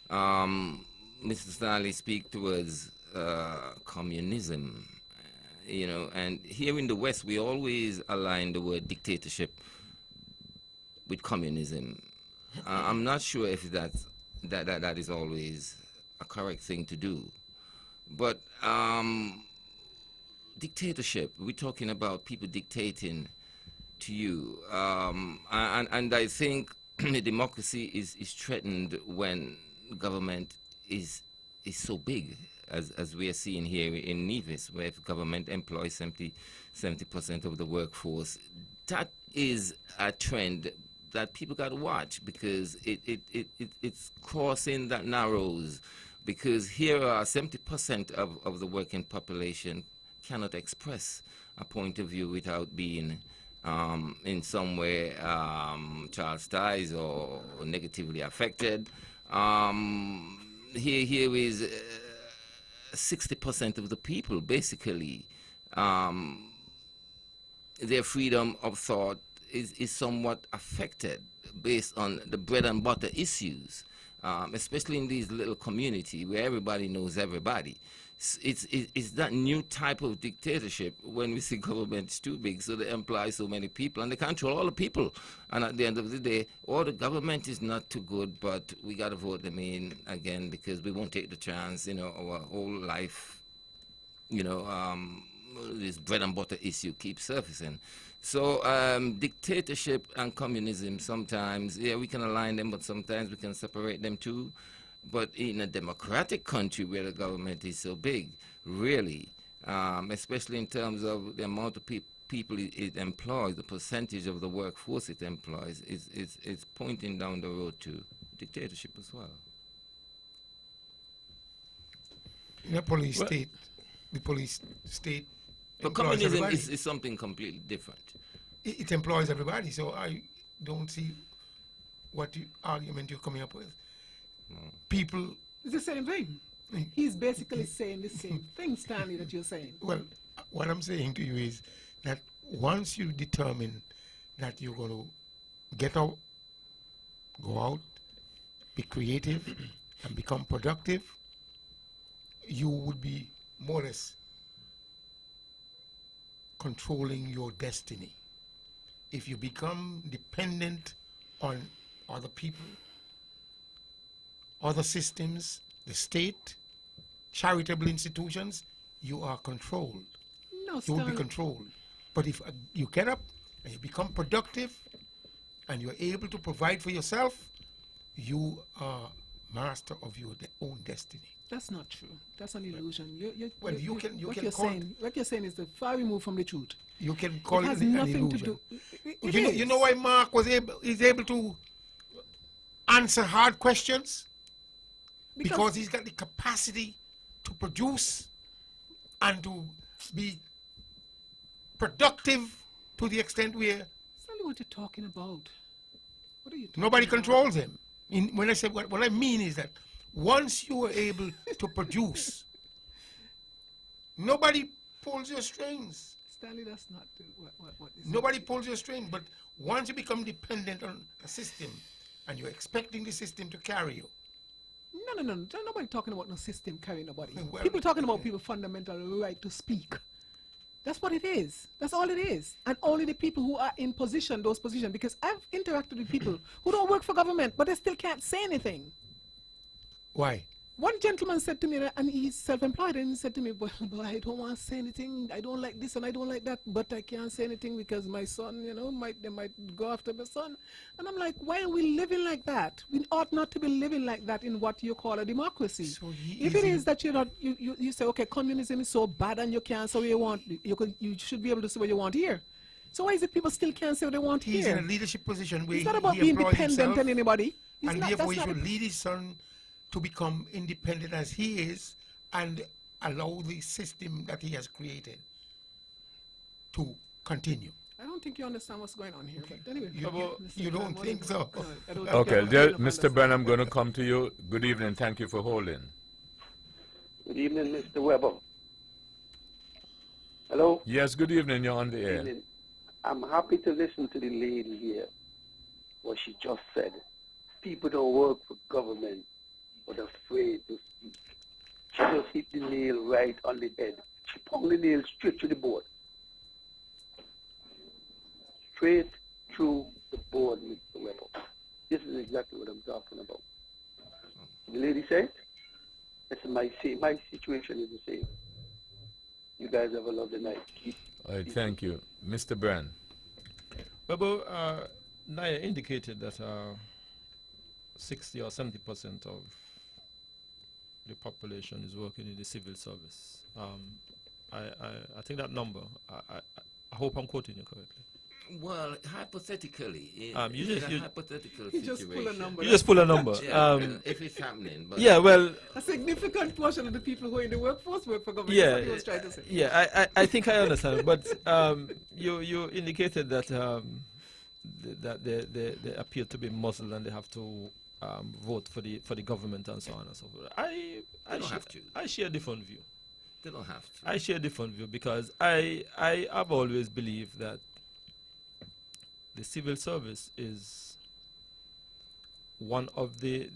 Mr. Stanley speak towards communism, you know, and here in the West we always align the word dictatorship with communism. I'm not sure if that is always a correct thing to do, but dictatorship, we're talking about people dictating to you, and I think democracy is threatened when government is so big, as we are seeing here in Nevis, where if government employs 70% of the workforce. That is a trend that people got to watch, because it's crossing that narrows, because here are 70% of the working population cannot express a point of view without being in some way chastised or negatively affected. Here is 60% of the people, basically, their freedom of thought is somewhat affected based on the bread and butter issues, especially in these little communities where everybody knows everybody. It's that new type of dictatorship when we see government's too big, so they employ so many people and they control all the people. And at the end of the day, the government is not too good, but we got to vote them in again, because we won't take the chance, you know, our whole life, you know, this bread and butter issue keeps surfacing. So dictatorship and communism, sometimes, yeah, we can align them, but sometimes we can separate them too. But in a democratic country where the government is so big, really, especially in terms of the amount of people it employs, the percentage of the workforce it employs, it's pointing down the road to dictatorship as well. In a police state, the police state But communism is something completely different. It employs everybody, so I don't see what argument you're coming up with. People... It's the same thing. He's basically saying the same thing, Stanley, that you're saying. Well, what I'm saying to you is that once you determine that you're going to get out, go out, be creative, and become productive, you would be more or less controlling your destiny. If you become dependent on other people, other systems, the state, charitable institutions, you are controlled. No, You will be controlled. But if you get up and you become productive and you're able to provide for yourself, you are master of your own destiny. That's not true. That's an illusion. What you're saying is far removed from the truth. You can call it it has an nothing to illusion. do. You know why Mark is able to answer hard questions? Because he's got the capacity to produce and to be productive to the extent where... That's not what you're talking about. What are you talking Nobody about? controls him. When I say what I mean is that once you are able to produce, nobody pulls your strings. Stanley, that's not what is Nobody pulls your string, but once you become dependent on a system and you're expecting the system to carry you. No. There's nobody talking about no system carrying nobody. Well, People talking about people's fundamental right to speak. That's what it is. That's all it is. And only the people who are in those positions, because I've interacted with people who don't work for government, but they still can't say anything. Why? One gentleman said to me, and he's self-employed, and he said to me, but I don't want to say anything. I don't like this and I don't like that, but I can't say anything because my son, they might go after my son. And I'm like, why are we living like that? We ought not to be living like that in what you call a democracy. So he If is it in- is that you say, okay, communism is so bad and you can't say what you want, you should be able to say what you want here. So why is it people still can't say what they want He's here? in a leadership position where It's not about he being employs dependent himself, on anybody. It's and not, therefore that's he not should lead his son to become independent as he is and allow the system that he has created to continue. I don't think you understand what's going on here. But anyway, You don't think so? No, I don't think Okay, you dear understand. Mr. Brennan, I'm going to come to you. Good evening. Thank you for holding. Good evening, Mr. Weber. Hello? Yes, good evening. You're on the Good air. evening. I'm happy to listen to the lady here, what she just said. People don't work for government, but afraid to speak. She just hit the nail right on the head. She pulled the nail straight to the board. Straight through the board, Mr. Weber. This is exactly what I'm talking about. The lady said, that's my situation is the same. You guys have a lovely night. All right, thank you. Mr. Brennan. Well, Naya indicated that 60 or 70% of the population is working in the civil service. I think that number, I hope I'm quoting you correctly. Well, hypothetically, You it's just- a you- hypothetical You just pull a situation. number. You just pull a number. Yeah, if it's happening. But Yeah, well, A significant portion of the people who are in the workforce work for government. yeah, That's what he was trying to say. yeah. I think I understand, but you indicated that that they appear to be Muslim and they have to vote for the government and so on and so forth. I don't have to. I share a different view. they don't have to. I share a different view because I have always believed that the civil service is one of the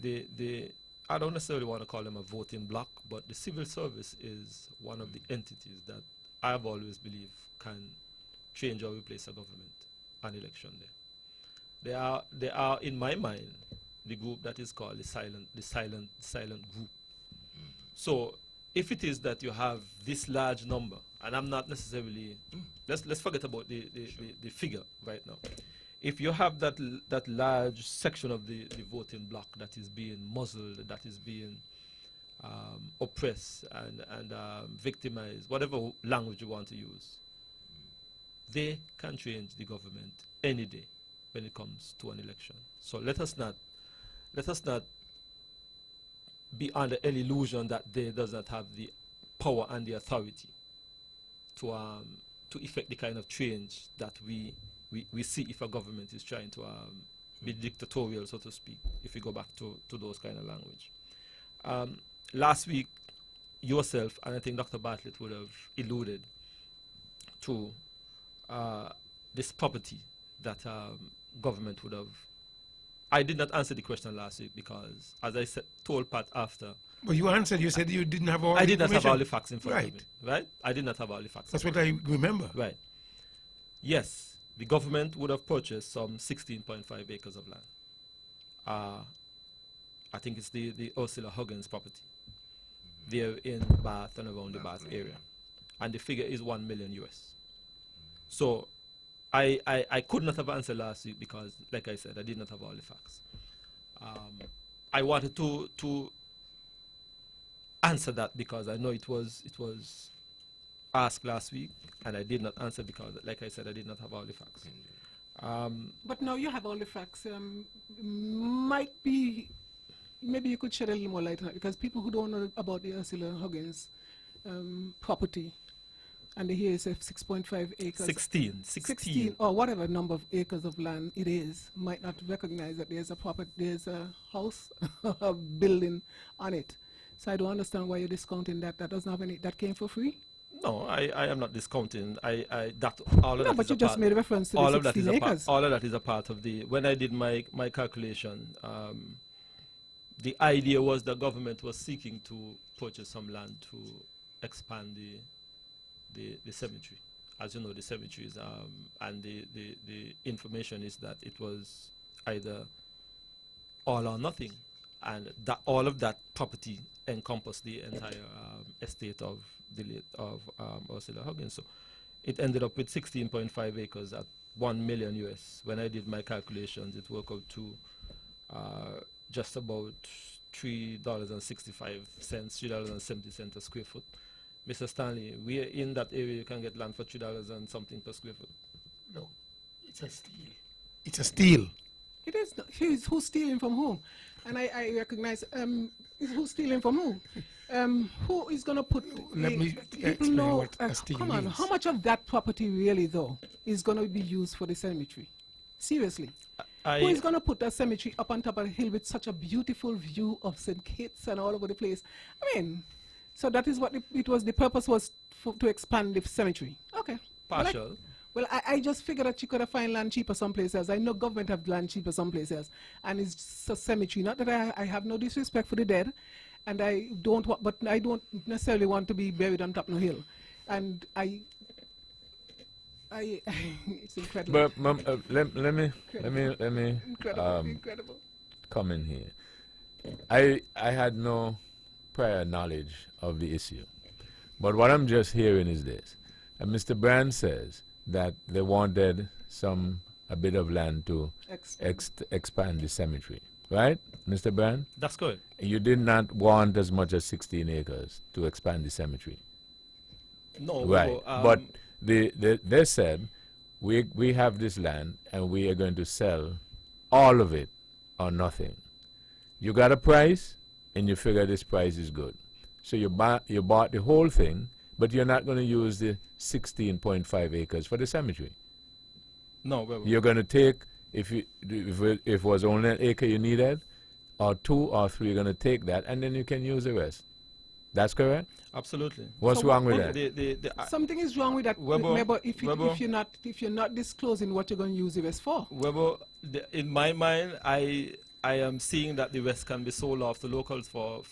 I don't necessarily want to call them a voting bloc, but the civil service is one of the entities that I've always believed can change or replace a government on election day. They are in my mind the group that is called the silent group. So if it is that you have this large number, and I'm not necessarily, let's forget about the figure right now. If you have that large section of the voting bloc that is being muzzled, that is being oppressed and victimized, whatever language you want to use, they can change the government any day when it comes to an election. So let us not be under any illusion that they does not have the power and the authority to effect the kind of change that we see if a government is trying to be dictatorial, so to speak, if we go back to those kind of language. Last week, yourself, and I think Dr. Bartlett would have alluded to this property that government would have. I did not answer the question last week because, as I told Pat after, But you answered, you said you didn't have all I the did not have all the information. facts in front of me. Right? I did not have all the facts. That's what I remember. Right. Yes, the government would have purchased some 16.5 acres of land. I think it's the Ursula Huggins property. They're in Bath and around the Bath area. And the figure is $1 million US. So I could not have answered last week because, like I said, I did not have all the facts. I wanted to answer that because I know it was asked last week, and I did not answer because, like I said, I did not have all the facts. But now you have all the facts. Might be, maybe you could shed a little more light on it because people who don't know about the Ursula Huggins property and they hear it's 6.5 acres. 16 or whatever number of acres of land it is, might not recognize that there's a house, a building on it. So I don't understand why you're discounting that. That doesn't have any, that came for free? No, I am not discounting. That all of No, that but is you a just part- made reference to all the of that is 16 a part. acres. All of that is a part of the. When I did my calculation, the idea was the government was seeking to purchase some land to expand the cemetery. As you know, the cemeteries and the information is that it was either all or nothing, and that all of that property encompassed the entire estate of the late of Ursula Huggins. So it ended up with 16.5 acres at $1 million US. When I did my calculations, it worked out to just about $3.65, $3.70 a square foot. Mr. Stanley, we are in that area. You can get land for $3 and something per square foot. No, it's a steal. It's a steal. It is. Who's stealing from whom? And I recognize who's stealing from who? Who is going to put? Let me people explain know. what a steal Come on, means. how much of that property really though is going to be used for the cemetery? Seriously, who is going to put a cemetery up on top of a hill with such a beautiful view of St. Kitts and all over the place? I mean, so that is what it was. The purpose was to expand the cemetery. Okay. Partial. Well, I just figured that you could have find land cheaper someplace else. I know government have land cheaper someplace else, and it's just a cemetery. Not that I have no disrespect for the dead, and I don't want, but I don't necessarily want to be buried on top of a hill, and it's incredible. But let me Incredible. come in here. I had no prior knowledge of the issue, but what I'm just hearing is this: and Mr. Brand says that they wanted a bit of land to expand the cemetery, right, Mr. Brand? That's good. You did not want as much as 16 acres to expand the cemetery, No. right? But they said we have this land and we are going to sell all of it or nothing. You got a price and you figure this price is good, so you bought the whole thing, but you're not going to use the 16.5 acres for the cemetery. No. You're going to take, if it was only an acre you needed, or 2 or 3, you're going to take that, and then you can use the rest. That's correct? Absolutely. What's wrong with that? Something is wrong with that. Remember, if you're not disclosing what you're going to use the rest for. Weber, in my mind, I am seeing that the rest can be sold off to locals for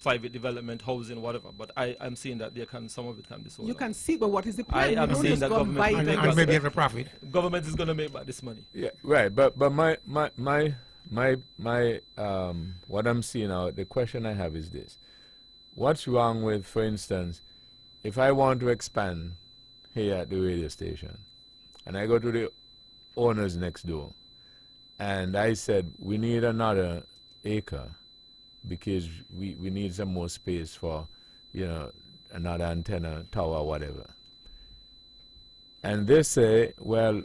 private development, housing, whatever. But I'm seeing that some of it can be sold. You off. can see, but what is the plan? I You am don't saying just that go and buy government it will and And maybe have a profit. Government is going to make back this money. Yeah, right. But my what I'm seeing now, the question I have is this: what's wrong with, for instance, if I want to expand here at the radio station, and I go to the owners next door, and I said we need another acre because we need some more space for, another antenna tower or whatever. And they say, well,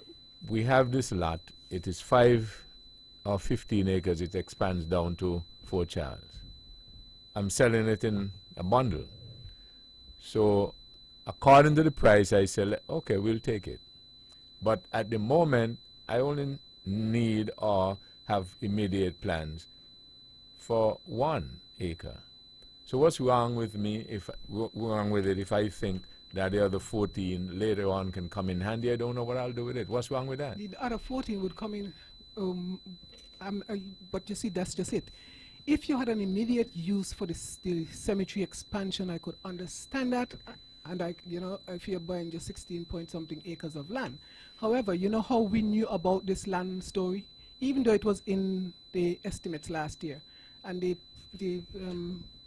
we have this lot, it is 5 or 15 acres, it expands down to Fort Charles. I'm selling it in a bundle. So according to the price, I say, okay, we'll take it. But at the moment, I only need or have immediate plans for 1 acre. So what's wrong with me if I think that the other 14 later on can come in handy? I don't know what I'll do with it. What's wrong with that? The other 14 would come in, but you see, that's just it. If you had an immediate use for the cemetery expansion, I could understand that. And if you're buying just 16 point something acres of land. However, you know how we knew about this land story? Even though it was in the estimates last year, and the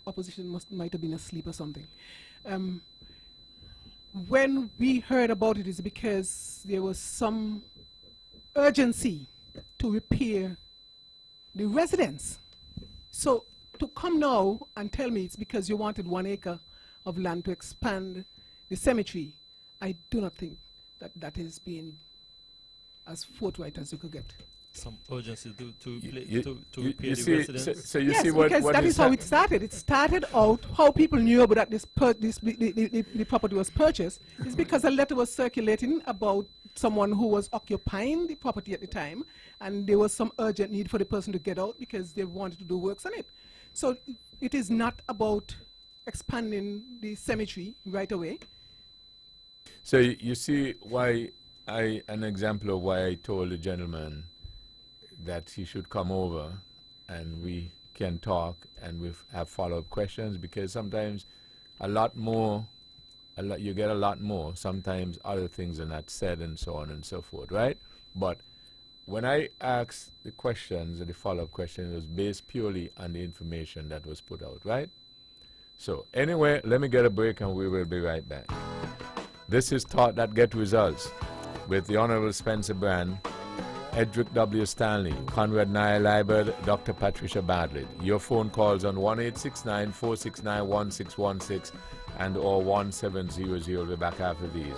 opposition might have been asleep or something. When we heard about it is because there was some urgency to repair the residence. So to come now and tell me it's because you wanted 1 acre of land to expand the cemetery, I do not think that is being as forthright as you could get. Some urgency to You repair the see, residence. so you Yes, see what because that is how it started. It started out how people knew about that the property was purchased. It's because a letter was circulating about someone who was occupying the property at the time, and there was some urgent need for the person to get out because they wanted to do works on it. So it is not about expanding the cemetery right away. So you see why an example of why I told the gentleman that he should come over and we can talk and we have follow-up questions, because sometimes you get a lot more. Sometimes other things are not said and so on and so forth, right? But when I asked the questions, the follow-up question, it was based purely on the information that was put out, right? So anyway, let me get a break and we will be right back. This is Thought That Get Results with the Honorable Spencer Brand, Edric W. Stanley, Conrad Nye Liebert, Dr. Patricia Bartlett. Your phone calls on 1-869-469-1616 and or 1700. We'll be back after these.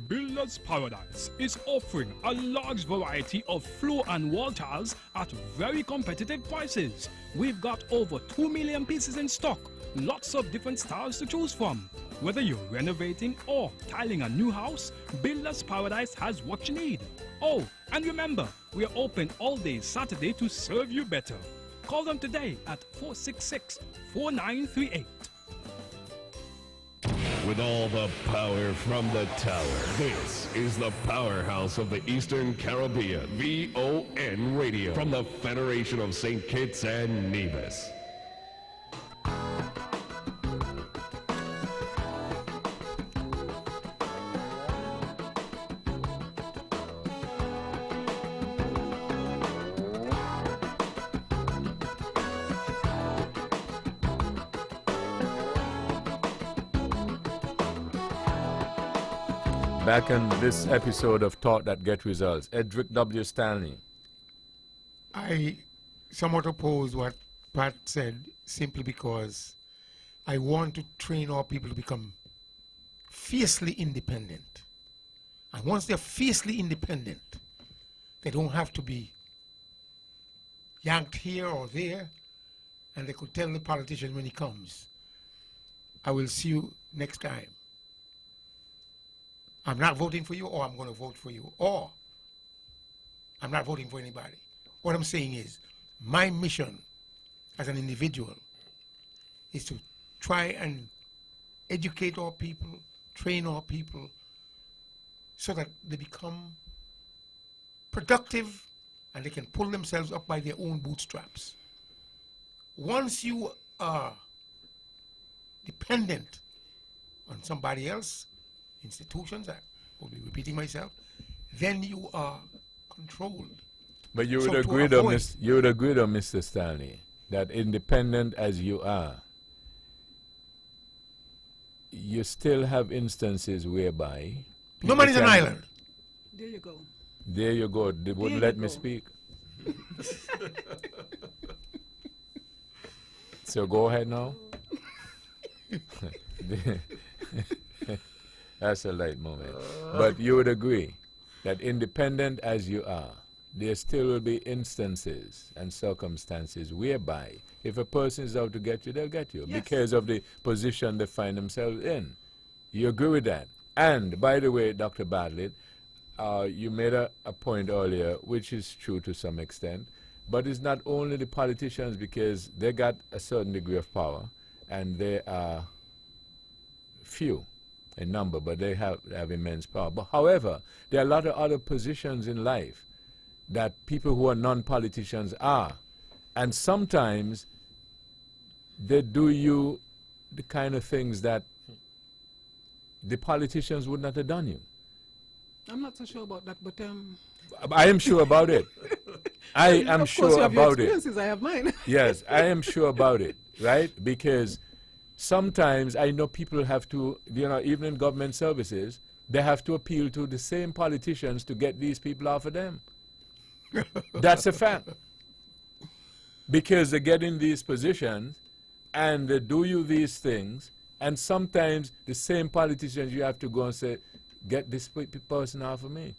Builders Paradise is offering a large variety of floor and wall tiles at very competitive prices. We've got over 2 million pieces in stock, lots of different styles to choose from. Whether you're renovating or tiling a new house, Builders Paradise has what you need. Oh, and remember, we're open all day Saturday to serve you better. Call them today at 466-4938. With all the power from the tower, this is the powerhouse of the Eastern Caribbean, VON Radio, from the Federation of St. Kitts and Nevis. Back in this episode of Thought That Get Results, Edric W. Stanley. I somewhat oppose what Pat said simply because I want to train our people to become fiercely independent. And once they're fiercely independent, they don't have to be yanked here or there, and they could tell the politician when he comes, I will see you next time. I'm not voting for you, or I'm going to vote for you, or I'm not voting for anybody. What I'm saying is, my mission as an individual is to try and educate our people, train our people, so that they become productive and they can pull themselves up by their own bootstraps. Once you are dependent on somebody else, institutions, I will be repeating myself, then you are controlled. But you would agree, though, Mr. Stanley, that independent as you are, you still have instances whereby no man is an island. There you go. There you go. They wouldn't let me speak. So go ahead now. That's a light moment. But you would agree that independent as you are, there still will be instances and circumstances whereby if a person is out to get you, they'll get you because of the position they find themselves in. You agree with that? And by the way, Dr. Bartlett, you made a point earlier, which is true to some extent, but it's not only the politicians because they got a certain degree of power and they are few in number, but they have immense power. But however, there are a lot of other positions in life that people who are non-politicians are. And sometimes they do you the kind of things that the politicians would not have done you. I'm not so sure about that, but I am sure about it. I am sure about it. I have mine. Yes, I am sure about it, right? Because sometimes I know people have to, even in government services, they have to appeal to the same politicians to get these people off of them. That's a fact. Because they get in these positions and they do you these things, and sometimes the same politicians you have to go and say, get this person off of me.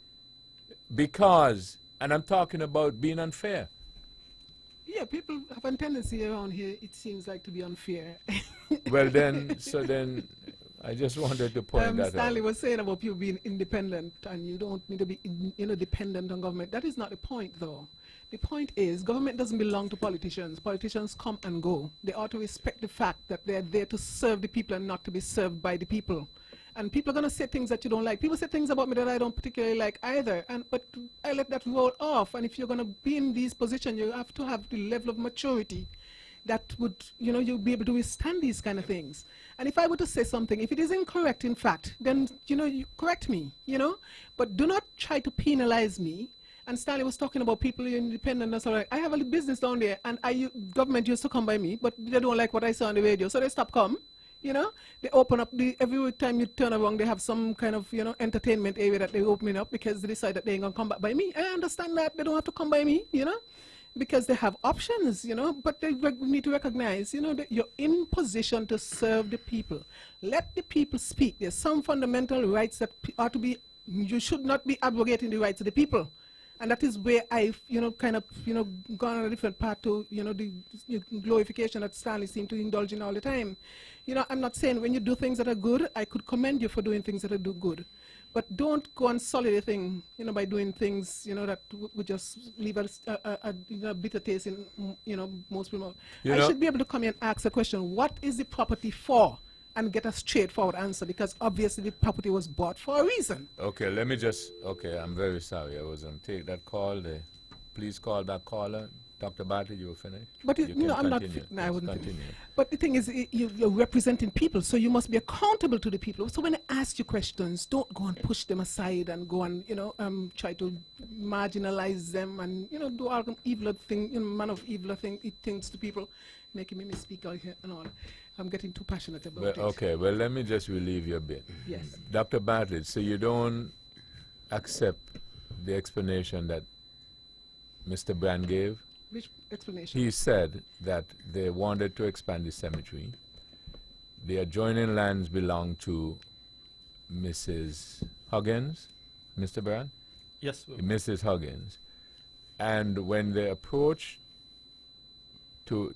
Because, and I'm talking about being unfair. Yeah, people have a tendency around here, it seems like, to be unfair. Well then, I just wanted to point that Stanley out. was saying about people being independent and you don't need to be dependent on government. That is not the point, though. The point is government doesn't belong to politicians. Politicians come and go. They ought to respect the fact that they're there to serve the people and not to be served by the people. And people are going to say things that you don't like. People say things about me that I don't particularly like either. But I let that roll off. And if you're going to be in this position, you have to have the level of maturity that would, you'll be able to withstand these kind of things. And if I were to say something, if it is incorrect, in fact, then, you correct me, but do not try to penalize me. And Stanley was talking about people independent and so on. I have a business down there, and government used to come by me, but they don't like what I say on the radio, so they stop come. They open up every time you turn around, they have some kind of, entertainment area that they opening up because they decide that they ain't gonna come back by me. I understand that they don't have to come by me, because they have options, but they need to recognize, that you're in position to serve the people. Let the people speak. There's some fundamental rights that are to be, you should not be abrogating the rights of the people. And that is where I've, kind of, gone on a different path to, the glorification that Stanley seemed to indulge in all the time. I'm not saying when you do things that are good, I could commend you for doing things that are good. But don't go and sully the thing, by doing things, that would just leave a bitter taste in, most people. I should be able to come here and ask a question, what is the property for? And get a straightforward answer, because obviously the property was bought for a reason. Okay, I'm very sorry. I wasn't take that call. Please call that caller. Dr. Barty, you were finished? But I'm not. No, I wouldn't finish. But the thing is, you're representing people, so you must be accountable to the people. So when I ask you questions, don't go and push them aside and go and try to marginalize them and do all the evil thing, man of evil things to people, making me misspeak out here and all. I'm getting too passionate about it. Okay, well, let me just relieve you a bit. Yes. Dr. Bartlett, so you don't accept the explanation that Mr. Brand gave? Which explanation? He said that they wanted to expand the cemetery. The adjoining lands belong to Mrs. Huggins, Mr. Brand? Yes. Mrs. Huggins. And when they approached to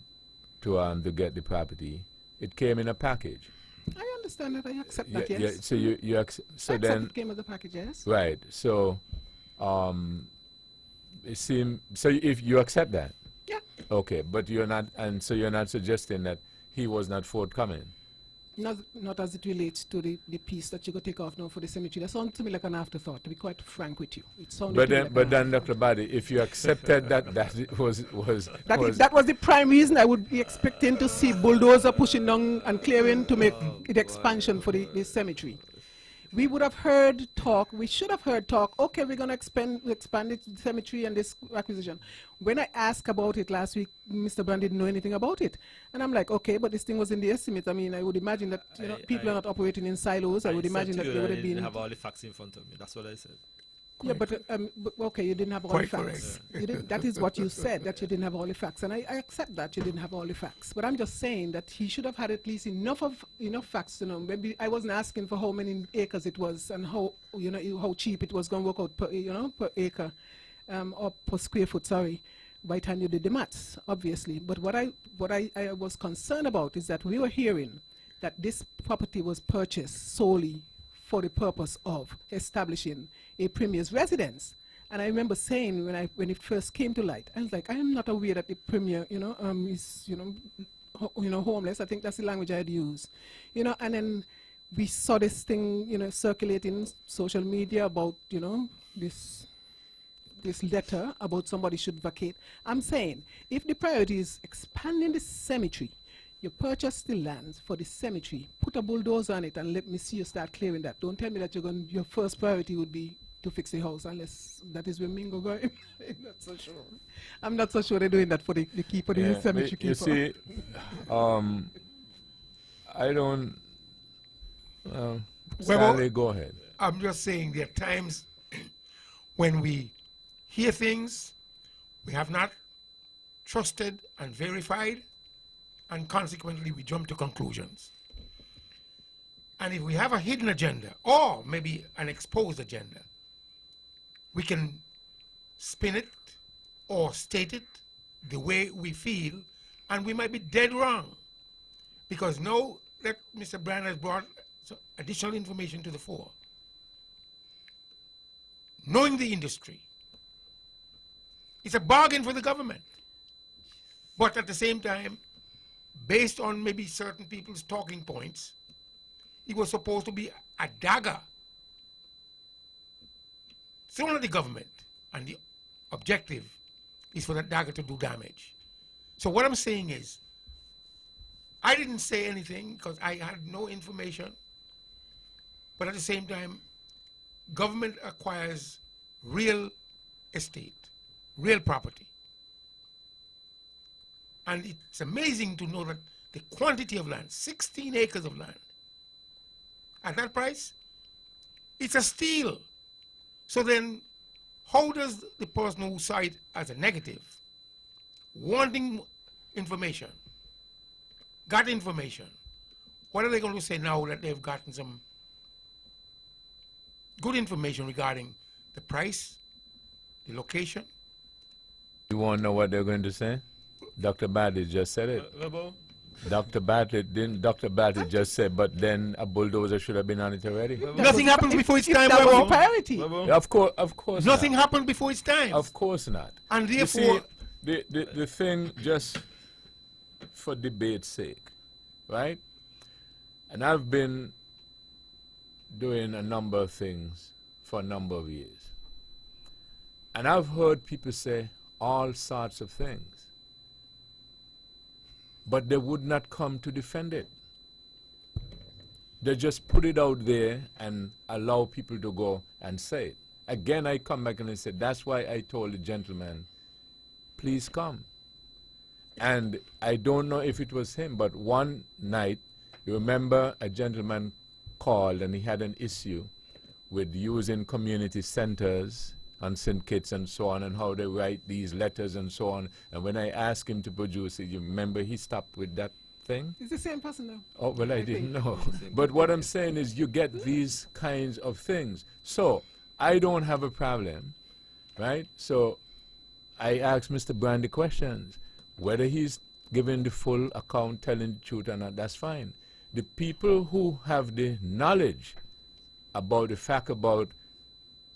get the property, it came in a package. I understand that. I accept that, yes. Yeah, so you accept then it came as a package, yes. Right. So it seemed, so if you accept that? Yeah. Okay, but you're not, and so you're not suggesting that he was not forthcoming? Not as it relates to the piece that you go take off now for the cemetery. That sounds to me like an afterthought, to be quite frank with you. It sounded but then, Dr. Badi, if you accepted that it was that was the prime reason I would be expecting to see bulldozer pushing down and clearing to make the expansion for the cemetery. We would have heard talk, we should have heard talk, okay, we're going to expand the cemetery and this acquisition. When I asked about it last week, Mr. Brand didn't know anything about it. And I'm like, okay, but this thing was in the estimate. I mean, I would imagine that people are not operating in silos. I would imagine that they would have been... I didn't have all the facts in front of me. That's what I said. Yeah, but okay, you didn't have all the facts. That is what you said, that you didn't have all the facts, and I accept that you didn't have all the facts. But I'm just saying that he should have had at least enough facts to know. Maybe I wasn't asking for how many acres it was and how how cheap it was going to work out per acre or per square foot. Sorry, by the time you did the maths, obviously. But what I was concerned about is that we were hearing that this property was purchased solely for the purpose of establishing a premier's residence. And I remember saying when it first came to light, I was like, I am not aware that the premier, is, homeless. I think that's the language I'd use. And then we saw this thing, circulating social media about, this letter about somebody should vacate. I'm saying, if the priority is expanding the cemetery, you purchase the lands for the cemetery, put a bulldozer on it, and let me see you start clearing that. Don't tell me that your first priority would be to fix the house, unless that is where Mingo going. I'm not so sure. I'm not so sure they're doing that for the keeper, the cemetery keeper. You see, I don't... Stanley, go ahead. I'm just saying there are times when we hear things we have not trusted and verified, and consequently we jump to conclusions. And if we have a hidden agenda, or maybe an exposed agenda, we can spin it or state it the way we feel, and we might be dead wrong. Because now that Mr. Brand has brought additional information to the fore, knowing the industry, it's a bargain for the government. But at the same time, based on maybe certain people's talking points, it was supposed to be a dagger thrown at the government, and the objective is for that dagger to do damage. So what I'm saying is, I didn't say anything because I had no information. But at the same time, government acquires real estate, real property. And it's amazing to know that the quantity of land, 16 acres of land, at that price, it's a steal. So then, how does the person who saw it as a negative, wanting information, got information, what are they going to say now that they've gotten some good information regarding the price, the location? You want to know what they're going to say? Dr. Bartlett just said it. Dr. Bartlett just said, but then a bulldozer should have been on it already. Nothing happens before its time. That was a Webo. priority. Of course Nothing not. happened before its time. Of course not. And You see, therefore, the thing, just for debate's sake, right? And I've been doing a number of things for a number of years. And I've heard people say all sorts of things. But they would not come to defend it. They just put it out there and allow people to go and say it. Again, I come back and I said, that's why I told the gentleman, please come. And I don't know if it was him, but one night, you remember a gentleman called and he had an issue with using community centers on St. Kitts and so on, and how they write these letters and so on. And when I asked him to produce it, you remember he stopped with that thing? It's the same person now. Oh, well, I didn't think. know. But what I'm saying is you get these kinds of things. So I don't have a problem, right? So I asked Mr. Brand the questions. Whether he's giving the full account, telling the truth or not, that's fine. The people who have the knowledge about the fact about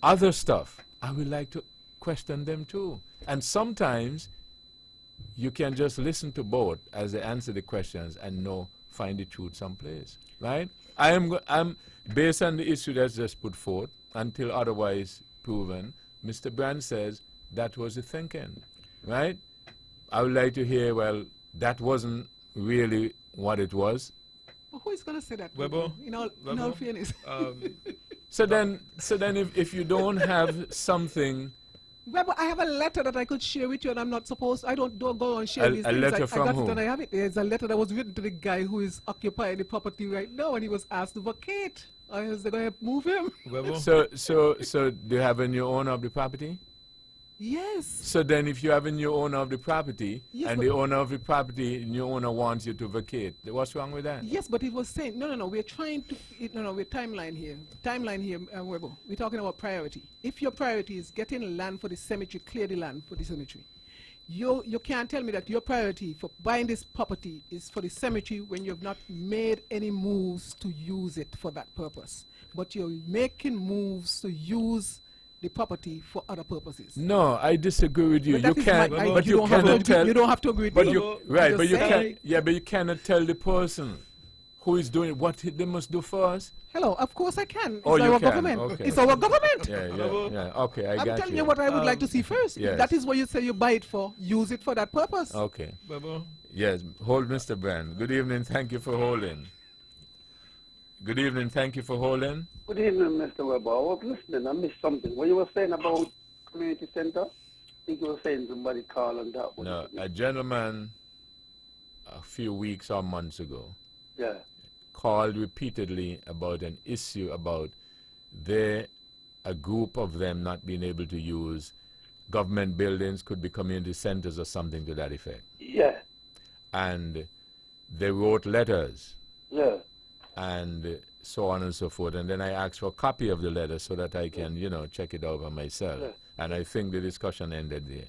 other stuff, I would like to question them too. And sometimes you can just listen to both as they answer the questions and know, find the truth someplace, right? I'm based on the issue that's just put forth, until otherwise proven, Mr. Brand says that was the thinking, right? I would like to hear, well, that wasn't really what it was. Well, who is going to say that? Webo? In all fairness. So then if you don't have something, Well, I have a letter that I could share with you, and I'm not supposed. I don't go and share A- these a things. letter I from got whom? it and I have it. There's a letter that was written to the guy who is occupying the property right now, and he was asked to vacate. Or else they're going to move him. so do you have a new owner of the property? Yes. So then if you have a new owner of the property, Yes, and but- the owner of the property, new owner wants you to vacate, what's wrong with that? Yes, but it was saying, no, we're trying to, we're timeline here, Webo. We're talking about priority. If your priority is getting land for the cemetery, clear the land for the cemetery. You can't tell me that your priority for buying this property is for the cemetery when you have not made any moves to use it for that purpose. But you're making moves to use the property for other purposes. No, I disagree with you. But that is my- But you don't have to cannot agree- tell. you don't have to agree with But me. you I'm right, just but you saying. can't. Yeah, but you cannot tell the person who is doing what they must do first. Hello, of course I can. It's Oh, you our can. government. Okay. It's our government. Yeah. Okay, I I'm got telling you. you what I would like to see first. If yes. that is what you say you buy it for, use it for that purpose. Okay. Yes, hold Mr. Brand. Good evening. Thank you for holding. Good evening. Thank you for holding. Good evening, Mr. Weber. I was listening. I missed something. What you were saying about community center? I think you were saying somebody called on that one. No, a gentleman a few weeks or months ago Yeah. called repeatedly about an issue about a group of them not being able to use government buildings, could be community centers or something to that effect. Yeah. And they wrote letters Yeah. and so on and so forth. And then I asked for a copy of the letter so that I can, check it over myself. Yeah. And I think the discussion ended there.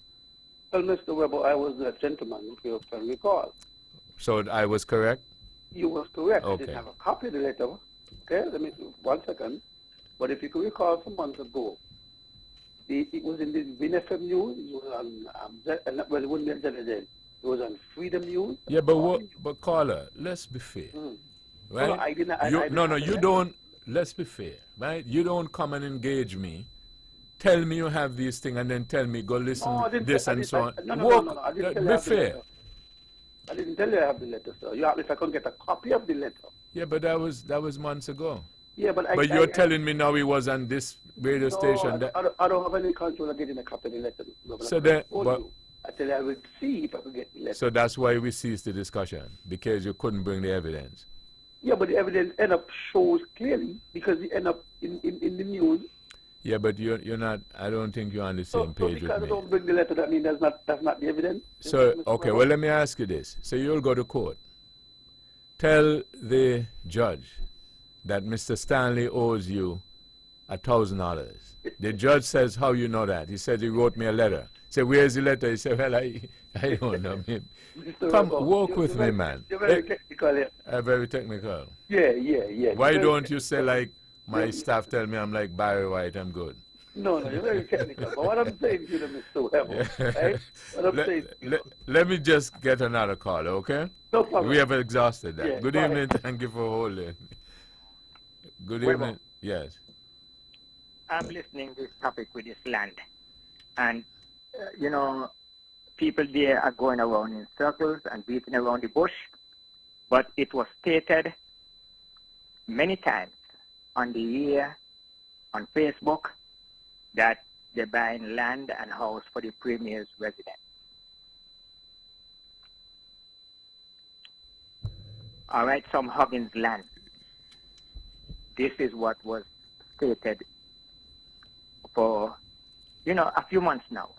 Well, Mr. Weber, I was a gentleman, if you can recall. So I was correct? You was correct. I Okay. didn't have a copy of the letter. Okay, let me 1 second. But if you can recall, some months ago, it was in the WinFM News. It was on, well, it wouldn't be on It was on Freedom News. Yeah, but caller, let's be fair, right? No, I didn't- I you, didn't no, have the you letter. don't. Let's be fair, right? You don't come and engage me, tell me you have these things, and then tell me go listen No, I didn't this say- I and didn't- so on. no, no, Walk, no, I didn't tell be you I have the fair. letter. I didn't tell you I have the letter, sir. You asked me if I can get a copy of the letter. Yeah, but that was months ago. Yeah, but But you're telling me now he was on this radio station. That, I don't have any control of getting a copy of the letter. So then, but, I tell you, I will see if I can get the letter. so that's why we ceased the discussion, because you couldn't bring the evidence. Yeah, but the evidence end up shows clearly because it end up in the news. Yeah, but you're not. I don't think you're on the So same page because I with me. don't bring the letter, that means that's not the evidence. So Mr. okay, Brown? well let me ask you this. So you'll go to court. Tell the judge that Mr. Stanley owes you $1,000. The judge says, "How you know that?" He said he wrote me a letter. Say, "Where's the letter?" He said, "Well, I don't know. Mr. Come Robo, walk you're with me, very- man. You're very technical. Yeah, Very technical. yeah. Why You're very don't you say technical. like my staff tell me I'm like Barry White? I'm good. No, you're very technical. But what I'm saying to you, Mr. Weber, right? What I'm saying to you, Let me just get another call, okay? no problem. We have exhausted that. Yeah, Good go evening. ahead. Thank you for holding. Good Weber. evening. Yes. I'm listening to this topic with this land. And, you know, people there are going around in circles and beating around the bush. But it was stated many times on the air, on Facebook, that they're buying land and house for the Premier's residence. All right, some Huggins land. This is what was stated for, you know, a few months now.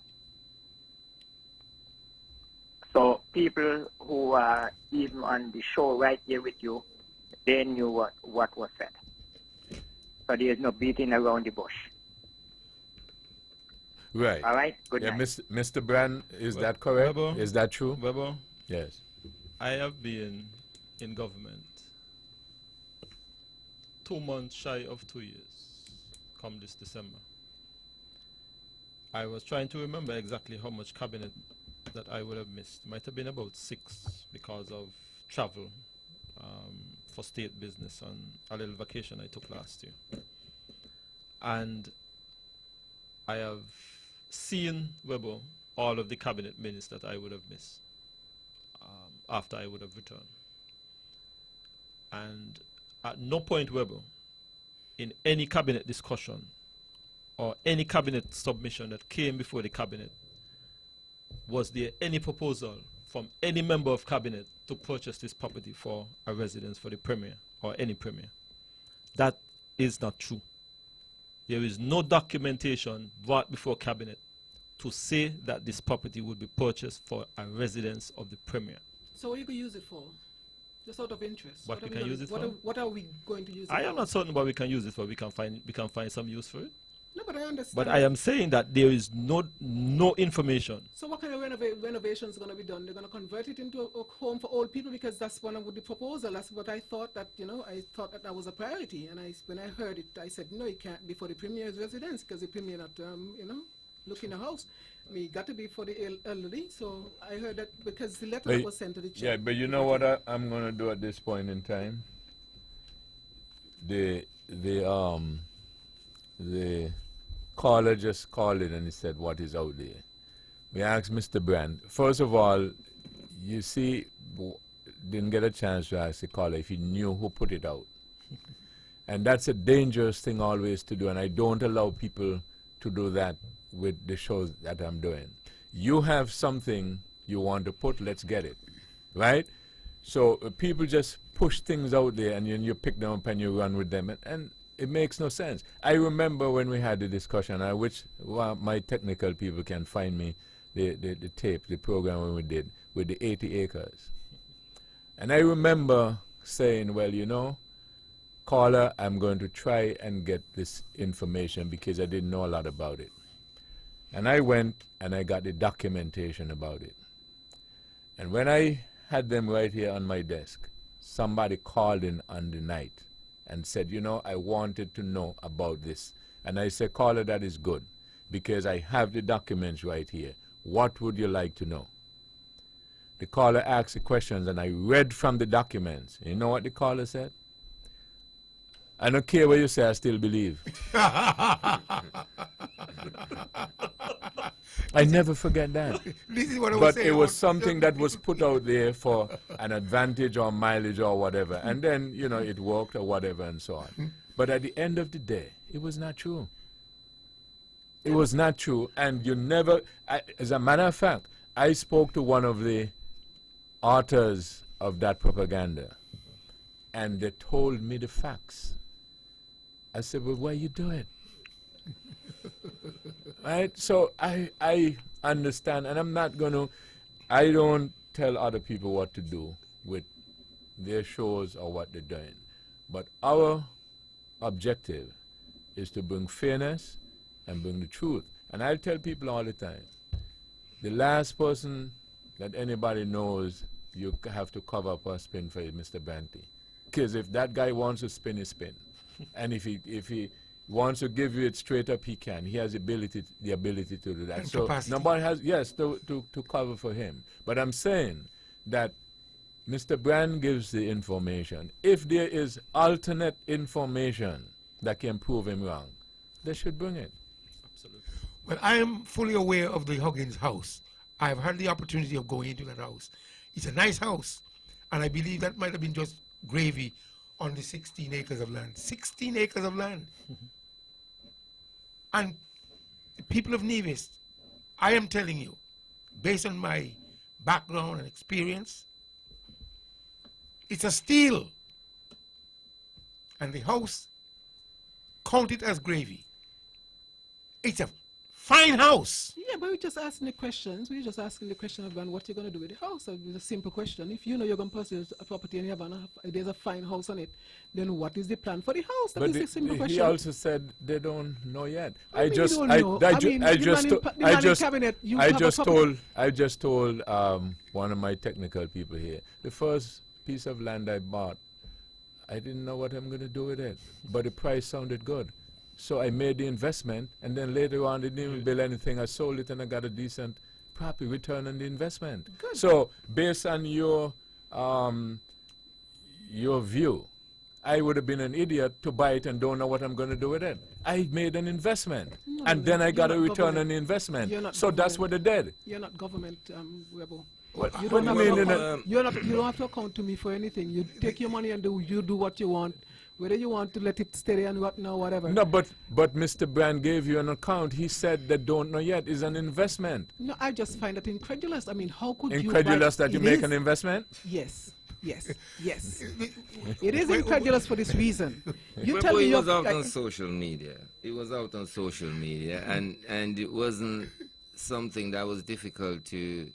So people who are even on the show right here with you, they knew what was said. So there's no beating around the bush. Right. All right? Good Yeah, night. Mr. Brand, is Well, that correct? Weber? Is that true? Weber, Yes. I have been in government 2 months shy of 2 years, come this December. I was trying to remember exactly how much cabinet that I would have missed. Might have been about 6 because of travel for state business and a little vacation I took last year. And I have seen, Weber, all of the cabinet minutes that I would have missed after I would have returned. And at no point, Weber, in any cabinet discussion or any cabinet submission that came before the cabinet, was there any proposal from any member of cabinet to purchase this property for a residence for the Premier or any Premier. That is not true. There is no documentation brought before cabinet to say that this property would be purchased for a residence of the Premier. So what you could use it for? Just out of interest. What we are can gonna- use it what for? What are we going to use it I for? am not certain what we can use it for. We can find some use for it. No, but I understand. But I am saying that there is no information. So what kind of renovations are going to be done? They're going to convert it into a home for old people because that's one of the proposal. That's what I thought that, I thought that was a priority. And when I heard it, I said, no, it can't be for the Premier's residence because the Premier not, looking a house. I mean, it got to be for the elderly. So I heard that because the letter that was sent to the chair. Yeah, but you know what I'm going to do at this point in time? The caller just called in and he said, what is out there? We asked Mr. Brand. First of all, you see, didn't get a chance to ask the caller if he knew who put it out. And that's a dangerous thing always to do, and I don't allow people to do that with the shows that I'm doing. You have something you want to put, let's get it, right? So people just push things out there and you pick them up and you run with them, and it makes no sense. I remember when we had the discussion, which my technical people can find me the tape, the program when we did with the 80 acres. And I remember saying, well, caller, I'm going to try and get this information because I didn't know a lot about it. And I went and I got the documentation about it. And when I had them right here on my desk, somebody called in on the night and said, I wanted to know about this. And I said, caller, that is good because I have the documents right here. What would you like to know? The caller asked the questions and I read from the documents. You know what the caller said? I don't care what you say, I still believe. I never forget that. This is what I was But saying it was about- something that was put out there for an advantage or mileage or whatever. And then, you know, it worked or whatever and so on. But at the end of the day, it was not true. It was not true. And you never, as a matter of fact, I spoke to one of the authors of that propaganda, and they told me the facts. I said, well, why you do it? Right? So I understand, and I'm not going to, I don't tell other people what to do with their shows or what they're doing. But our objective is to bring fairness and bring the truth. And I tell people all the time, the last person that anybody knows you have to cover up or spin for is Mr. Banty. Because if that guy wants to spin, he spin. And if he wants to give you it straight up, he can. He has the ability to do that. And So capacity. nobody has, yes, to cover for him. But I'm saying that Mr. Brand gives the information. If there is alternate information that can prove him wrong, they should bring it. Well, I am fully aware of the Huggins house. I've had the opportunity of going into that house. It's a nice house, and I believe that might have been just gravy on the 16 acres of land. 16 acres of land. And the people of Nevis, I am telling you, based on my background and experience, it's a steal. And the house, count it as gravy. It's a fine house. Yeah, but we're just asking the questions. We're just asking the question about what you're going to do with the house. It's a simple question. If you know you're going to purchase a property and you have there's a fine house on it, then what is the plan for the house? That is a simple he question. also said they don't know yet. I just told one of my technical people here, the first piece of land I bought, I didn't know what I'm going to do with it, but the price sounded good. So I made the investment, and then later on, they didn't even build anything. I sold it, and I got a decent property return on the investment. Good. So based on your view, I would have been an idiot to buy it and don't know what I'm going to do with it. I made an investment, and then I got a return on the investment. So that's what they did. You're not government, Rebel. What You do don't, you have mean to in account, you don't have to account to me for anything. You take your money and you do what you want. Whether you want to let it stay there and whatever. No, but Mr. Brand gave you an account. He said they don't know yet. It's an investment. No, I just find that incredulous. I mean, how could Incredulous that you It make is. an investment? Yes, yes, yes. It is incredulous for this reason. You Well, tell me it you're- was out on social media. It was out on social media, and it wasn't something that was difficult to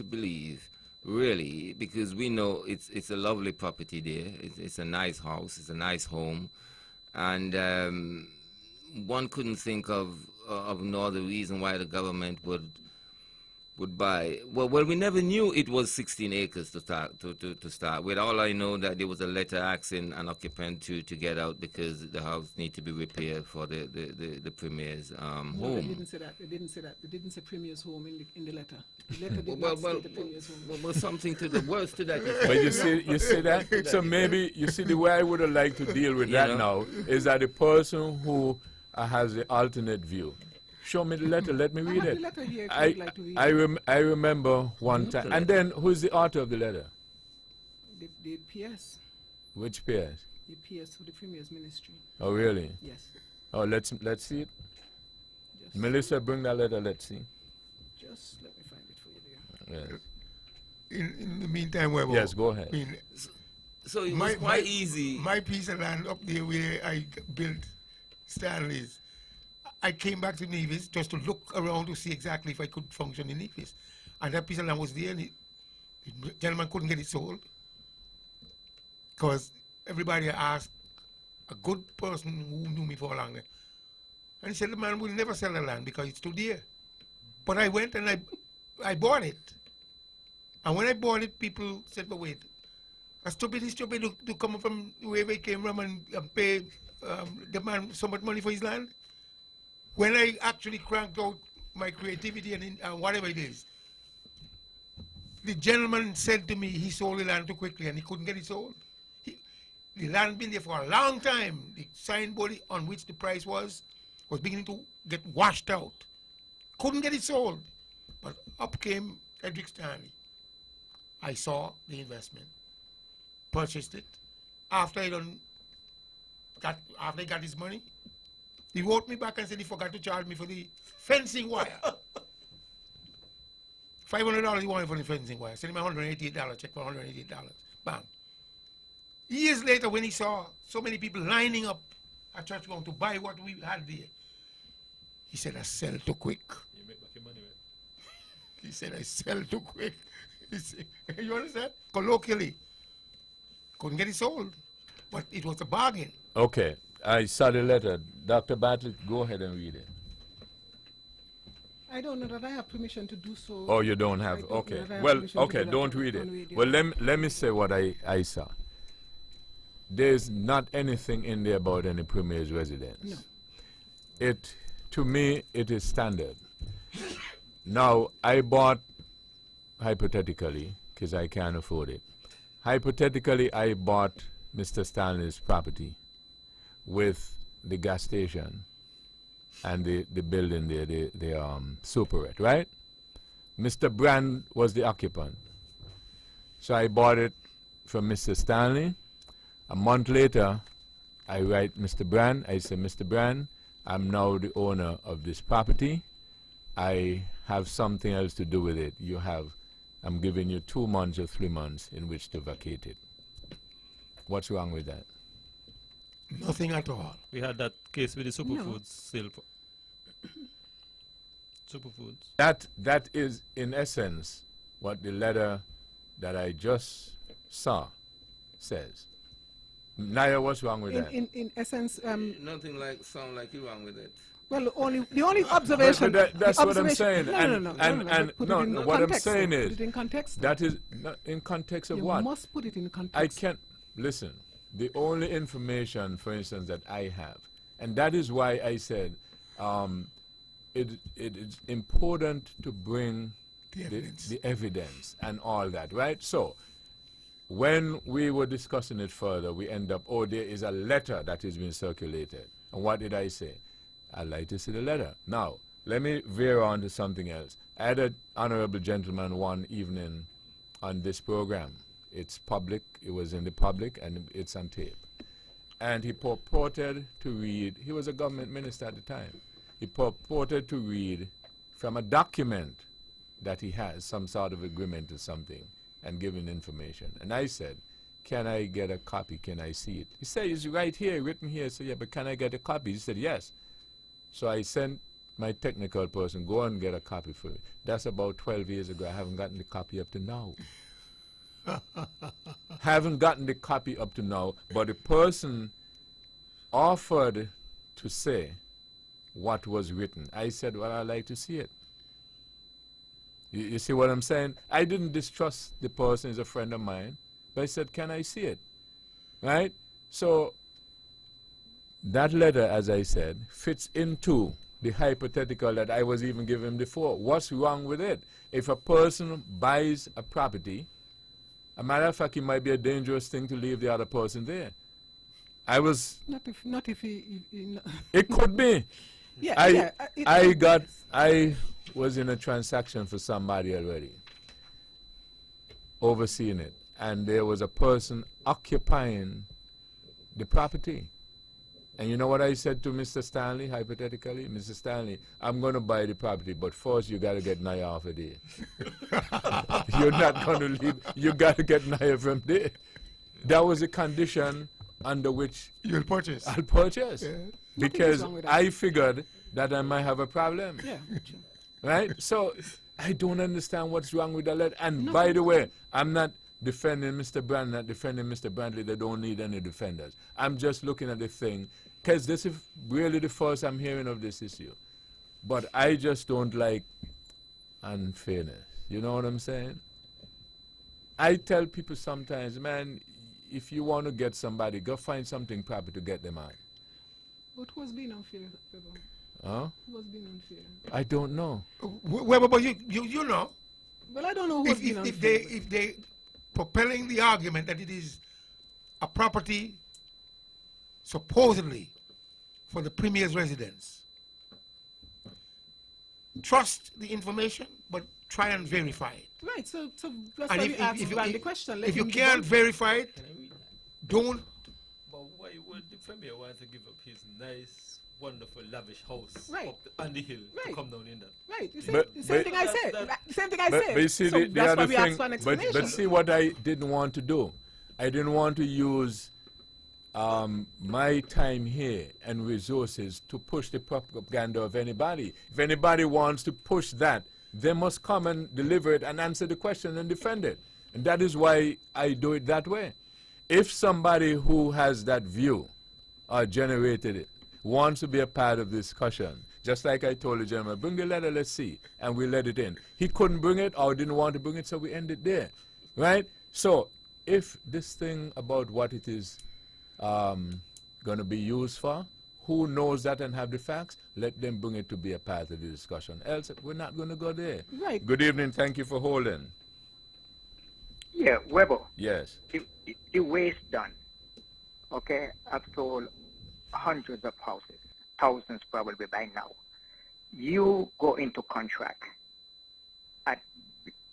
believe, really, because we know it's a lovely property there. It's a nice house. It's a nice home, and one couldn't think of no other reason why the government would buy. Well, we never knew it was 16 acres to start with. All I know that there was a letter asking an occupant to get out because the house need to be repaired for the premier's No, home. they didn't say that. They didn't say that. They didn't say Premier's home in the letter. The letter did not say the Premier's home. Well, something to the worst to that. But you see that? So maybe, you see, the way I would have liked to deal with You that know? now is that the person who has the alternate view, show me the letter, let me I read have it. the letter here if you'd like to read it. I remember one time. And then, who's the author of the letter? The PS. Which PS? The PS for the Premier's ministry. Oh, really? Yes. Oh, let's see it. Just, Melissa, bring that letter, let's see. just let me find it for you there. Yes, In the meantime, Webber, yes, go ahead. I mean, So it was quite easy. My piece of land up there where I built Stanley's, I came back to Nevis just to look around to see exactly if I could function in Nevis. And that piece of land was there, and the gentleman couldn't get it sold because everybody asked a good person who knew me for a long time. And he said, the man will never sell the land because it's too dear. But I went and I bought it. And when I bought it, people said, but wait, it's stupid to come from wherever he came from and pay the man so much money for his land. When I actually cranked out my creativity and whatever it is, the gentleman said to me he sold the land too quickly and he couldn't get it sold. The land been there for a long time. The signboard on which the price was beginning to get washed out. Couldn't get it sold. But up came Edric Stanley. I saw the investment, purchased it. After he got his money, he wrote me back and said he forgot to charge me for the fencing wire. $500 he wanted for the fencing wire. Sent him $188, check for $188. Bam. Years later, when he saw so many people lining up at church ground to buy what we had there, he said, I sell too quick. You make back your money, man. He said, I sell too quick. He said, you understand? Colloquially. Couldn't get it sold. But it was a bargain. Okay, I saw the letter. Dr. Bartlett, go ahead and read it. I don't know that I have permission to do so. Oh, you don't I have? don't know Okay. that I have Well, permission to okay, do that don't on read it. radio. Well, let me say what I saw. There's not anything in there about any Premier's residence. No. It, to me, it is standard. Now, I bought, hypothetically, because I can't afford it, hypothetically, I bought Mr. Stanley's property with the gas station and the building there, the superette, right? Mr. Brand was the occupant. So I bought it from Mr. Stanley. A month later, I write Mr. Brand. I say, Mr. Brand, I'm now the owner of this property. I have something else to do with it. I'm giving you 2 months or 3 months in which to vacate it. What's wrong with that? Nothing at all. We had that case with the superfoods sale. Superfoods. That is, in essence, what the letter that I just saw says. Naya, what's wrong with that? In essence, Nothing sound like you wrong with it. well, the only observation. That's the what I'm observation- saying. No, What I'm context, saying though. is, Put it in context. that is not in context of You what? must put it in context. I can't listen. The only information, for instance, that I have, and that is why I said it is important to bring the evidence and all that, right? So when we were discussing it further, we end up, there is a letter that is being circulated. And what did I say? I'd like to see the letter. Now, let me veer on to something else. I had an honorable gentleman one evening on this program. It's public, it was in the public, and it's on tape. And he purported to read, he was a government minister at the time, he purported to read from a document that he has, some sort of agreement or something, and giving information. And I said, can I get a copy? Can I see it? He said, it's right here, written here. So yeah, but can I get a copy? He said, yes. So I sent my technical person, go and get a copy for it. That's about 12 years ago. I haven't gotten the copy up to now. Haven't gotten the copy up to now, but the person offered to say what was written. I said, well, I'd like to see it. You see what I'm saying? I didn't distrust the person, he's a friend of mine, but I said, can I see it? Right? So that letter, as I said, fits into the hypothetical that I was even giving before. What's wrong with it? If a person buys a property, a matter of fact, it might be a dangerous thing to leave the other person there. Not if he it could be. Yeah, I was in a transaction for somebody already, overseeing it, and there was a person occupying the property. And you know what I said to Mr. Stanley, hypothetically? Mr. Stanley, I'm going to buy the property, but first you got to get Naya off of there. You're not going to leave. You got to get Naya from there. That was a condition under which You'll purchase. I'll purchase. Yeah. Because Nothing is wrong with that. I figured that I might have a problem. Yeah. Right? So I don't understand what's wrong with the letter. And by the way, I'm not defending Mr. Brand, not defending Mr. Brantley. They don't need any defenders. I'm just looking at the thing, because this is really the first I'm hearing of this issue. But I just don't like unfairness. You know what I'm saying? I tell people sometimes, man, if you want to get somebody, go find something proper to get them out. What was being unfair? Huh? Who was being unfair? I don't know. Well, but you know, Well, I don't know who was being unfair. if they propelling the argument that it is a property supposedly for the Premier's residence. Trust the information, but try and verify it. Right, so that's And why we asked Brand the question. Let if you him can't debunk. verify it, don't. But why would the Premier want to give up his nice, wonderful, lavish house Right. up on the hill to Right. come down in that? Right, the But- same thing I but- said. that- The same thing I But said. you see, So the that's why other we thing, asked for an but explanation. see what I didn't want to do. I didn't want to use my time here and resources to push the propaganda of anybody. If anybody wants to push that, they must come and deliver it and answer the question and defend it. And that is why I do it that way. If somebody who has that view or generated it wants to be a part of the discussion, just like I told the gentleman, bring the letter, let's see, and we let it in. He couldn't bring it or didn't want to bring it, so we end it there, right? So if this thing about what it is going to be used for, who knows that and have the facts, let them bring it to be a part of the discussion. Else, we're not going to go there. Right. Good evening. Thank you for holding. Yeah, Weber, Yes. the waste done. Okay, I've sold hundreds of houses, thousands probably by now. You go into contract.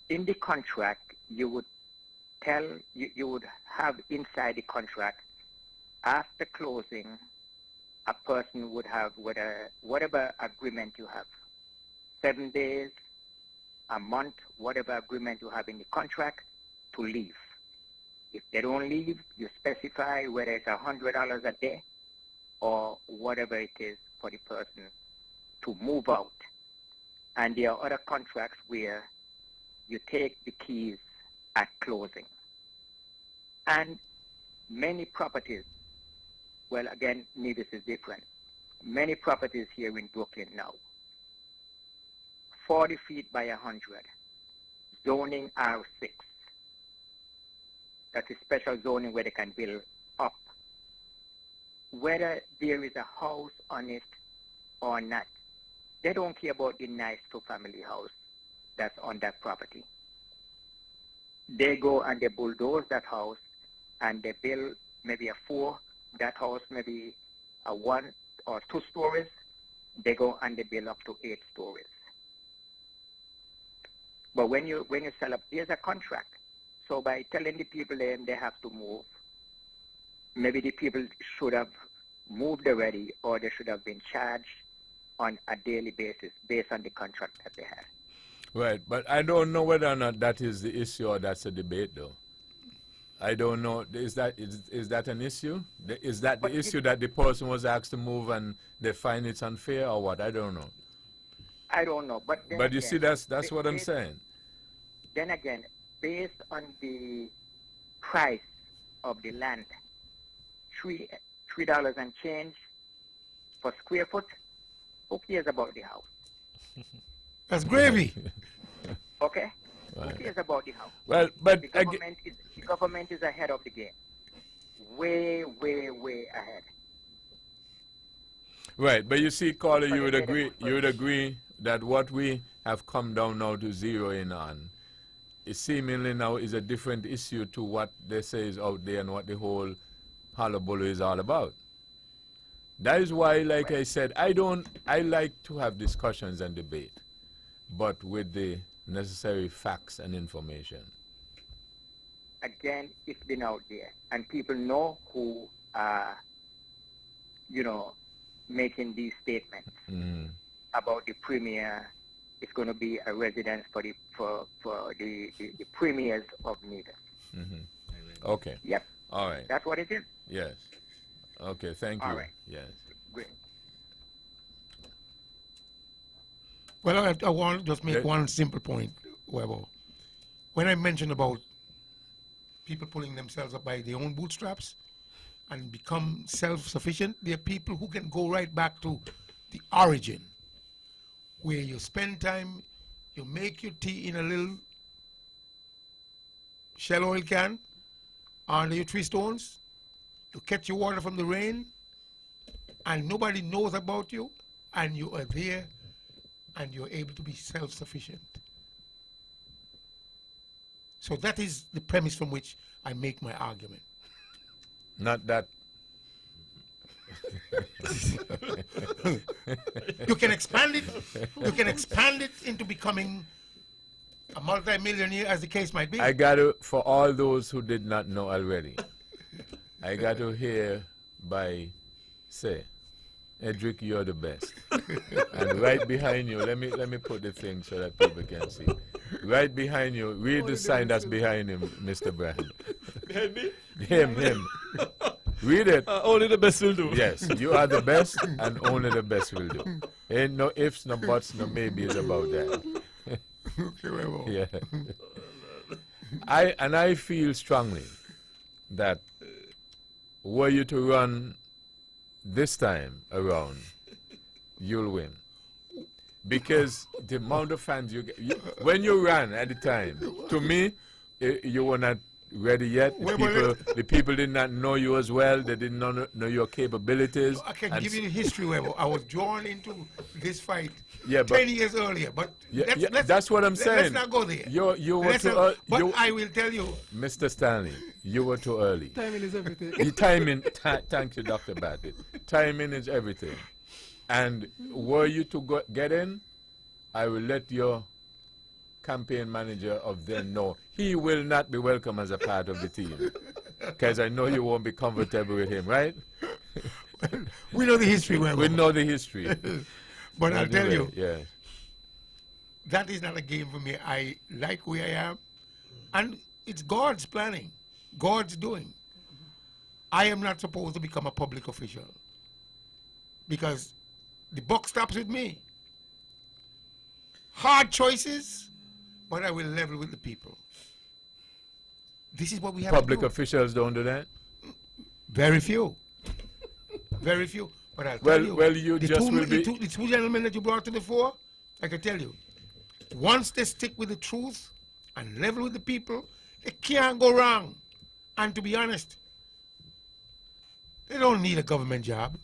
In the contract, you would you would have inside the contract, after closing, a person would have whatever agreement you have, 7 days, a month, whatever agreement you have in the contract, to leave. If they don't leave, you specify whether it's $100 a day or whatever it is for the person to move out. And there are other contracts where you take the keys at closing. And many properties, well, again, Nevis is different. Many properties here in Brooklyn now, 40 feet by 100, zoning R6. That's a special zoning where they can build up. Whether there is a house on it or not, they don't care about the nice two-family house that's on that property. They go and they bulldoze that house and they build maybe that house maybe a 1 or 2 stories. They go and they build up to 8 stories. But when you sell up, there's a contract. So by telling the people then they have to move, maybe the people should have moved already, or they should have been charged on a daily basis based on the contract that they had. Right, but I don't know whether or not that is the issue or that's a debate, though. I don't know. Is that an issue? Is that the issue that the person was asked to move and they find it's unfair or what? I don't know. I don't know, but But you see, that's what I'm saying. Then again, based on the price of the land, $3 and change per square foot, who cares about the house? That's gravy. Okay? Right. Who cares about the house? Well, but The government is ahead of the game. Way, way, way ahead. right, but you see, Carter, you would But agree that what we have come down now to zero in on, it seemingly now is a different issue to what they say is out there and what the whole hullabaloo is all about. That is why, like I said, I like to have discussions and debate, but with the necessary facts and information. Again, it's been out there, and people know who are, making these statements about the premier. It's going to be a residence for the premiers of Nevis. Okay. Yep, All right. that's what it is. Yes. Okay, thank you. All right. Yes. Great. Well, I want to just make Yeah. one simple point, Weber. When I mentioned about people pulling themselves up by their own bootstraps and become self-sufficient, there are people who can go right back to the origin, where you spend time, you make your tea in a little shell oil can under your tree stones, you catch your water from the rain, and nobody knows about you, and you are there, and you're able to be self-sufficient. So that is the premise from which I make my argument. Not that You can expand it. You can expand it into becoming a multi-millionaire, as the case might be. I got to, for all those who did not know already, I got to hereby say, Edric, you're the best. And right behind you, let me put the thing so that people can see. Right behind you, read the sign that's behind him, Mr. Brand. Behind me? Him. Read it. Only the best will do. Yes, you are the best, and only the best will do. Ain't no ifs, no buts, no maybes about that. Yeah. I feel strongly that were you to run this time around, you'll win. Because the amount of fans you get, when you ran at the time, to me, you were not ready yet. The people did not know you as well. They did not know your capabilities. I can give you the history, Webo. I was drawn into this fight 10 years earlier, but that's what I'm saying. Let's not go there. You were too early. But I will tell you, Mr. Stanley, you were too early. Timing is everything. The timing, thank you, Dr. Bassett. Timing is everything. And were you to get in, I will let your campaign manager of then know he will not be welcome as a part of the team. Because I know you won't be comfortable with him, right? We know the history, Webo. We know the history. But I'll tell you, yeah. that is not a game for me. I like where I am. And it's God's planning, God's doing. I am not supposed to become a public official because the buck stops with me. Hard choices, but I will level with the people. This is what we have Public to do. officials don't do that? Very few. Very few. But I'll tell you, the two gentlemen that you brought to the fore, I can tell you, once they stick with the truth and level with the people, they can't go wrong. And to be honest, they don't need a government job.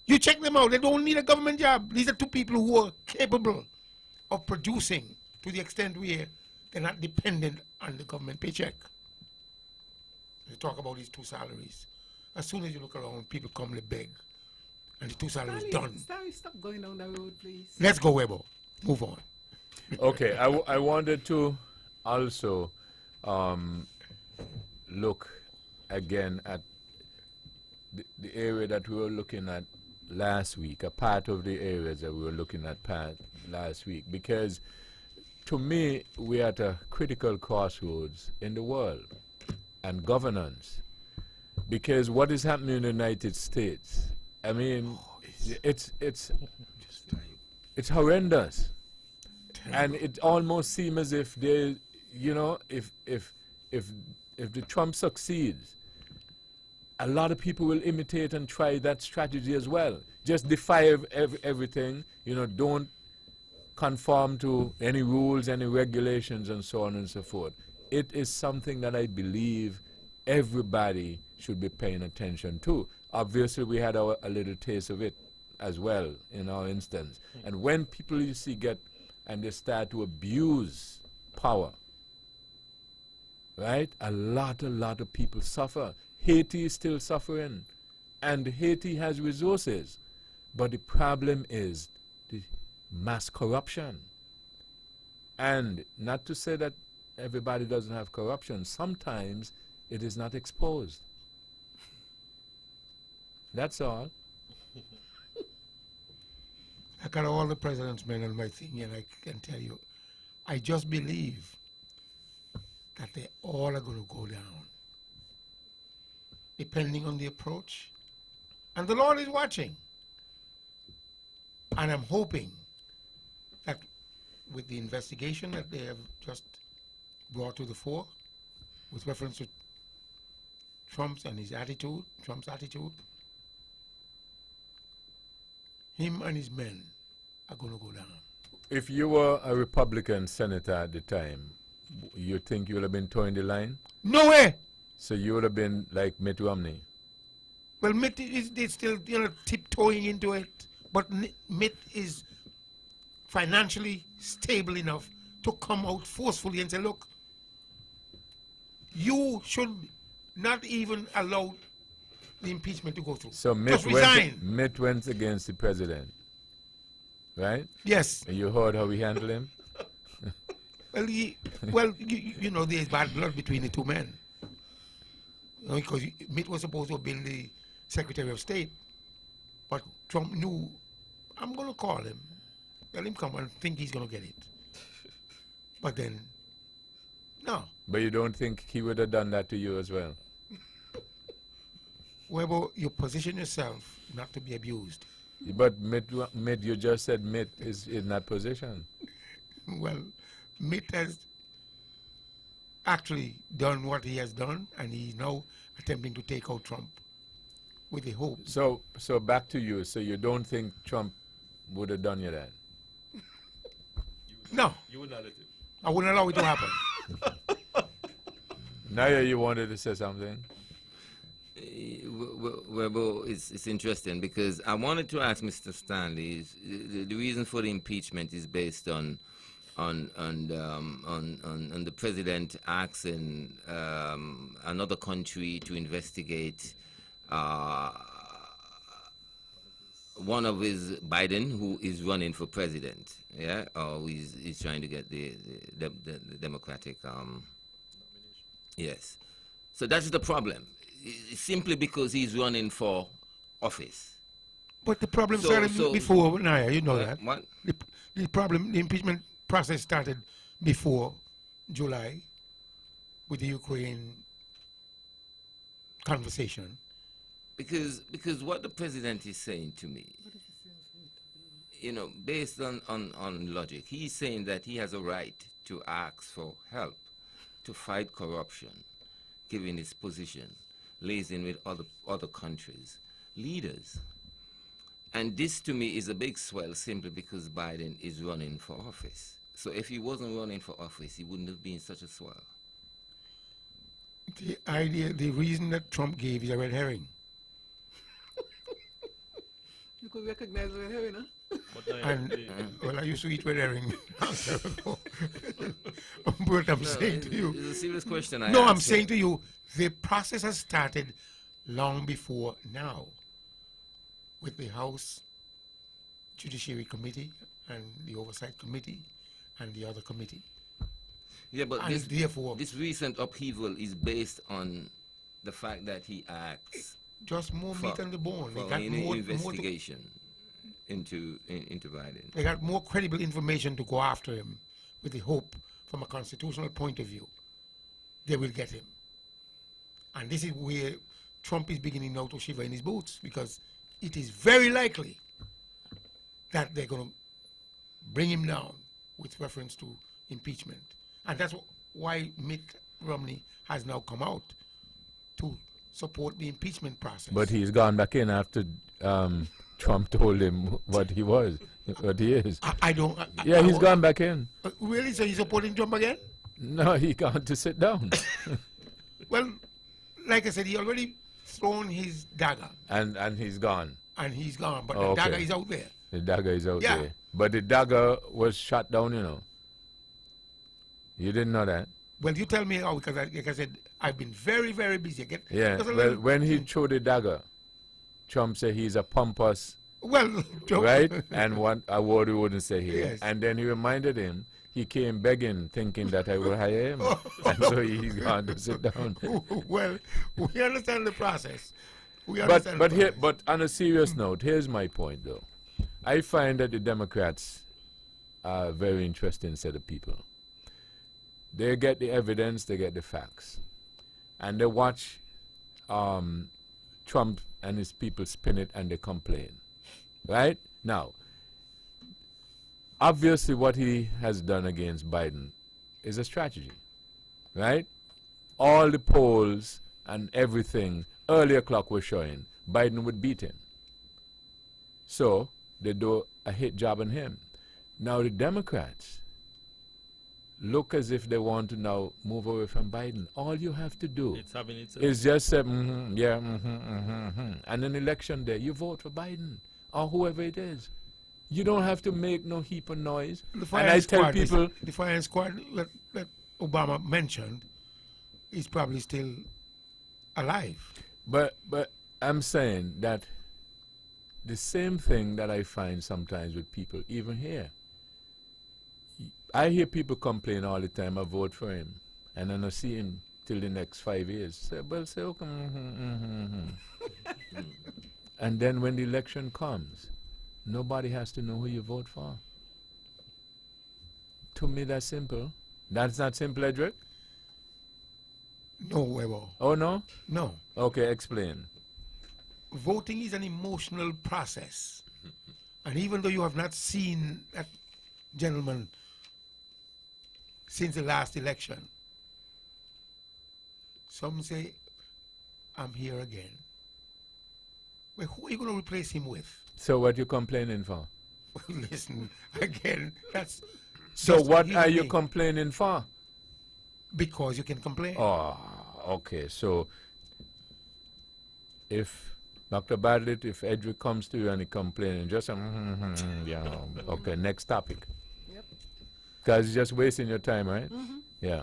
You check them out, they don't need a government job. These are two people who are capable of producing to the extent where they're not dependent on the government paycheck. You talk about these two salaries. As soon as you look around, people come to beg. And the two salaries done. Stop going down that road, please. Let's go, Webo. Move on. Okay, I wanted to also look again at the area that we were looking at last week, a part of the areas that we were looking at last week, because to me, we're at a critical crossroads in the world and governance. Because what is happening in the United States, I mean, it's horrendous. And it almost seems as if they, you know, if the Trump succeeds, a lot of people will imitate and try that strategy as well. Just defy everything, you know, don't conform to any rules, any regulations, and so on and so forth. It is something that I believe everybody should be paying attention to. Obviously, we had a little taste of it as well in our instance. And when people you see get and they start to abuse power, right? A lot of people suffer. Haiti is still suffering, and Haiti has resources. But the problem is the mass corruption. And not to say that everybody doesn't have corruption. Sometimes it is not exposed. That's all. I got all the president's men on my thing, and I can tell you, I just believe that they all are going to go down, depending on the approach. And the Lord is watching. And I'm hoping that with the investigation that they have just brought to the fore, with reference to Trump's attitude, him and his men are going to go down. If you were a Republican senator at the time, you think you would have been towing the line? No way! So you would have been like Mitt Romney? Well, Mitt is still, you know, tiptoeing into it, but Mitt is financially stable enough to come out forcefully and say, look, you should not even allow the impeachment to go through. So Just resign. Mitt went against the president, right? Yes. And you heard how he handled him? Well, you know, there's bad blood between the two men. You know, because Mitt was supposed to have been the Secretary of State, but Trump knew, I'm going to call him, let him come and think he's going to get it. But then, no. But you don't think he would have done that to you as well? Whether you position yourself not to be abused. But Mitt, you just said Mitt is in that position. Well, Mitt has actually done what he has done, and he's now attempting to take out Trump with the hope. So back to you. So you don't think Trump would have done you that? No. You would not let it. I wouldn't allow it to happen. Naya, you wanted to say something? Well, it's interesting because I wanted to ask Mr. Stanley. The reason for the impeachment is based on the president asking another country to investigate one of his Biden, who is running for president, yeah, or he's trying to get the Democratic yes. So that's the problem. Simply because he's running for office. But the problem So- started so- before, Naya, you know that. What? The impeachment process started before July with the Ukraine conversation. Because what the president is saying to me, you know, based on logic, he's saying that he has a right to ask for help to fight corruption, given his position, liaising with other countries, leaders. And this to me is a big swell simply because Biden is running for office. So if he wasn't running for office, he wouldn't have been such a swell. The reason that Trump gave is a red herring. You could recognize the herring, huh? And, well, I used to eat red herring. But I'm saying to you. It's a serious question. No, I'm saying to you, the process has started long before now with the House Judiciary Committee and the Oversight Committee and the other committee. Yeah, but And therefore, this recent upheaval is based on the fact that he acts just more meat on the bone. They for got an more investigation into Biden. they got more credible information to go after him with the hope, from a constitutional point of view, they will get him. And this is where Trump is beginning now to shiver in his boots, because it is very likely that they're going to bring him down with reference to impeachment. And that's why Mitt Romney has now come out to support the impeachment process. But he's gone back in after Trump told him what he was, what he is. I don't... Yeah, he's gone back in. Really? So he's supporting Trump again? No, he gone to sit down. Well, like I said, he already thrown his dagger. And he's gone. And he's gone, but Oh, the okay. dagger is out there. The dagger is out Yeah. there. But the dagger was shot down, you know. You didn't know that? Well, you tell me how, because like I said, I've been very, very busy. Yeah, just a well, little- when he threw the dagger, Trump said he's a pompous, Well, Trump- right? And one a word we wouldn't say here. Yes. And then he reminded him, he came begging, thinking that I would hire him. And so he's gone to sit down. Well, we understand the process. We But understand the process. but on a serious note, here's my point though. I find that the Democrats are a very interesting set of people. They get the evidence, they get the facts, and they watch Trump and his people spin it and they complain. Right? Now, obviously what he has done against Biden is a strategy. Right? All the polls and everything, earlier clock was showing Biden would beat him. So they do a hit job on him. Now the Democrats look as if they want to now move away from Biden. All you have to do It's having its is just say, and an election day, you vote for Biden or whoever it is. You don't have to make no heap of noise. The And firing I tell squad people, the firing squad that Obama mentioned is probably still alive. but I'm saying that the same thing that I find sometimes with people, even here. I hear people complain all the time, I vote for him, and then I see him till the next 5 years. Say, well, say, okay, and then when the election comes, nobody has to know who you vote for. To me, that's simple. That's not simple, Edric? No, Webo. Oh, no? No. Okay, explain. Voting is an emotional process. And even though you have not seen that gentleman since the last election, some say, I'm here again. Well, who are you going to replace him with? So what you complaining for? Listen, again, that's... So just a what human are you being. complaining for? Because you can complain. Oh, okay. So if Dr. Bartlett, if Edric comes to you and he complaining, just yeah, okay, next topic. Yep. Because you're just wasting your time, right? Yeah.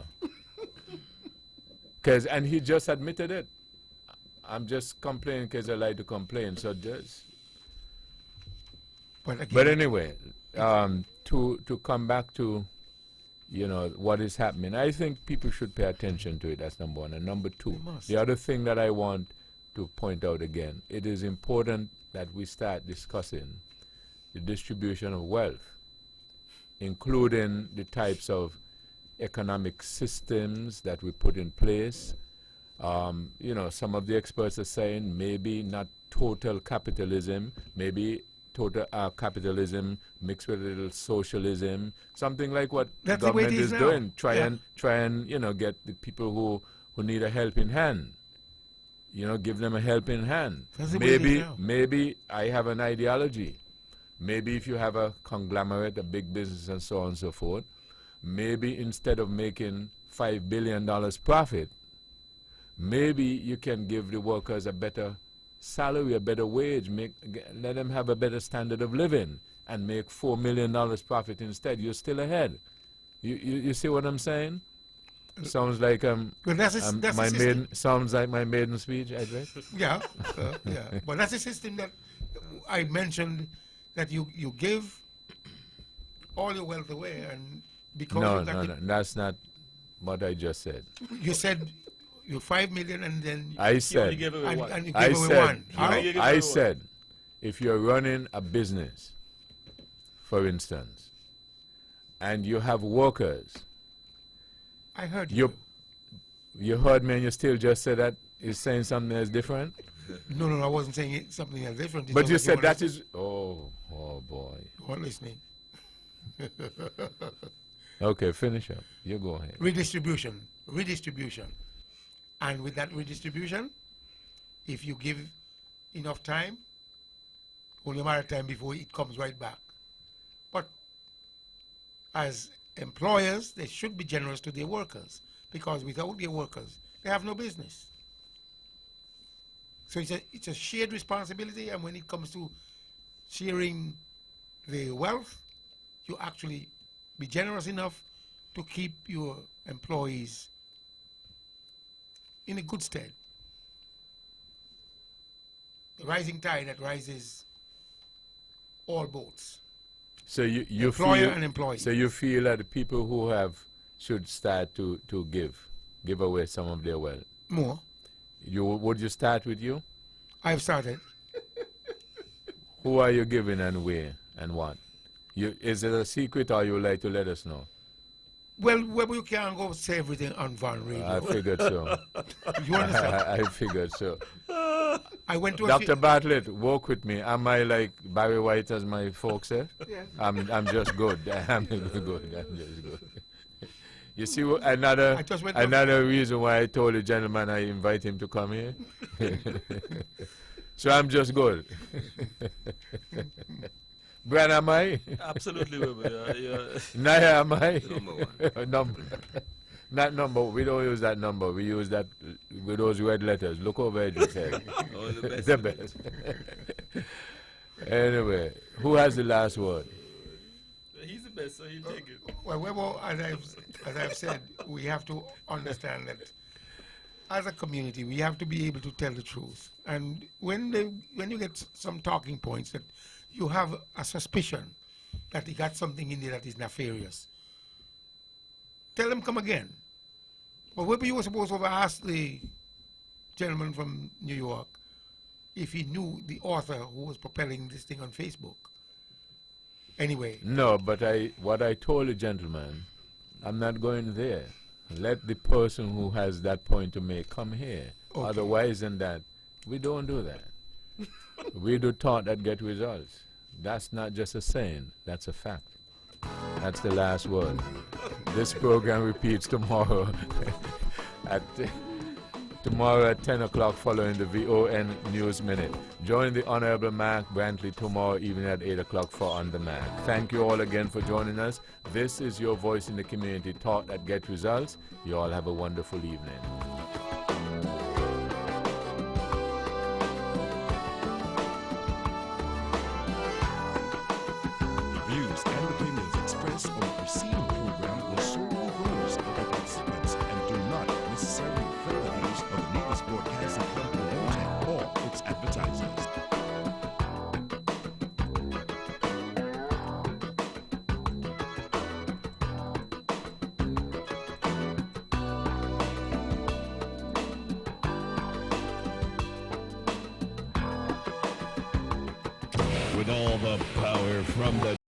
Because, and he just admitted it. I'm just complaining because I like to complain, so just... But, again, But anyway, to come back to, you know, what is happening, I think people should pay attention to it. That's number one. And number two, They must. the other thing that I want to point out again, it is important that we start discussing the distribution of wealth, including the types of economic systems that we put in place. You know, some of the experts are saying maybe not total capitalism, maybe total capitalism mixed with a little socialism, something like what That's the the way it government is is now. doing. Try and you know, get the people who need a helping hand. You know, give them a helping hand. That's the way it is Maybe now. maybe I have an ideology. Maybe if you have a conglomerate, a big business, and so on and so forth, maybe instead of making $5 billion profit, maybe you can give the workers a better salary, a better wage, let them have a better standard of living, and make $4 million profit instead. You're still ahead. You see what I'm saying? Sounds like Well, that's a my system. maiden sounds like my maiden speech, Edward. Yeah, yeah. But that's a system that I mentioned, that you give all your wealth away, and because No, you got no, that's not what I just said. You said you 5 million, and then I said, and you gave away I one. All right? I said, if you're running a business, for instance, and you have workers, I heard you. You heard me, and you still just said that you're saying something that's different. No, I wasn't saying something else different. It's But just you that said that weren't is. Oh boy. You weren't listening. Okay, finish up. You go ahead. Redistribution. And with that redistribution, if you give enough time, only a matter of time before it comes right back. But as employers, they should be generous to their workers, because without their workers, they have no business. So it's a shared responsibility, and when it comes to sharing the wealth, you actually be generous enough to keep your employees in a good stead. The rising tide that rises all boats. So you Employer feel, and employee. So you feel that the people who have should start to give away some of their wealth. More. Would you start with you? I've started. Who are you giving and where and what? Is it a secret, or you would like to let us know? Well, you can't go say everything on Van Radio. I figured so. You understand? I figured so. I went to Dr. Bartlett, work with me. Am I like Barry White, as my folks say? Yes. I'm just good. I'm just good. You see, another reason why I told the gentleman I invite him to come here. So I'm just good. Brian, am I? Absolutely, Weber. Naya, am I? Number one. Number. Not number. We don't use that number. We use that with those red letters. Look over Edward's head. Oh, the best. The best. Anyway, who has the last word? He's the best, so he'll take it. Well, as I've said, we have to understand that as a community, we have to be able to tell the truth. And when you get some talking points that you have a suspicion that he got something in there that is nefarious, tell him come again. But maybe you were supposed to have asked the gentleman from New York if he knew the author who was propelling this thing on Facebook. Anyway. No, but what I told the gentleman, I'm not going there. Let the person who has that point to make come here. Okay. Otherwise than that, we don't do that. We do thought that get results. That's not just a saying, that's a fact. That's the last word. This program repeats tomorrow at 10 o'clock following the VON News Minute. Join the Honorable Mark Brantley tomorrow evening at 8 o'clock for On Demand. Thank you all again for joining us. This is your voice in the community, Thought That Get Results. You all have a wonderful evening. Views and opinions expressed on the preceding program were solely those of the participants and do not necessarily reflect the views of the Nevis Broadcasting Company Limited or its advertisers. With all the power from the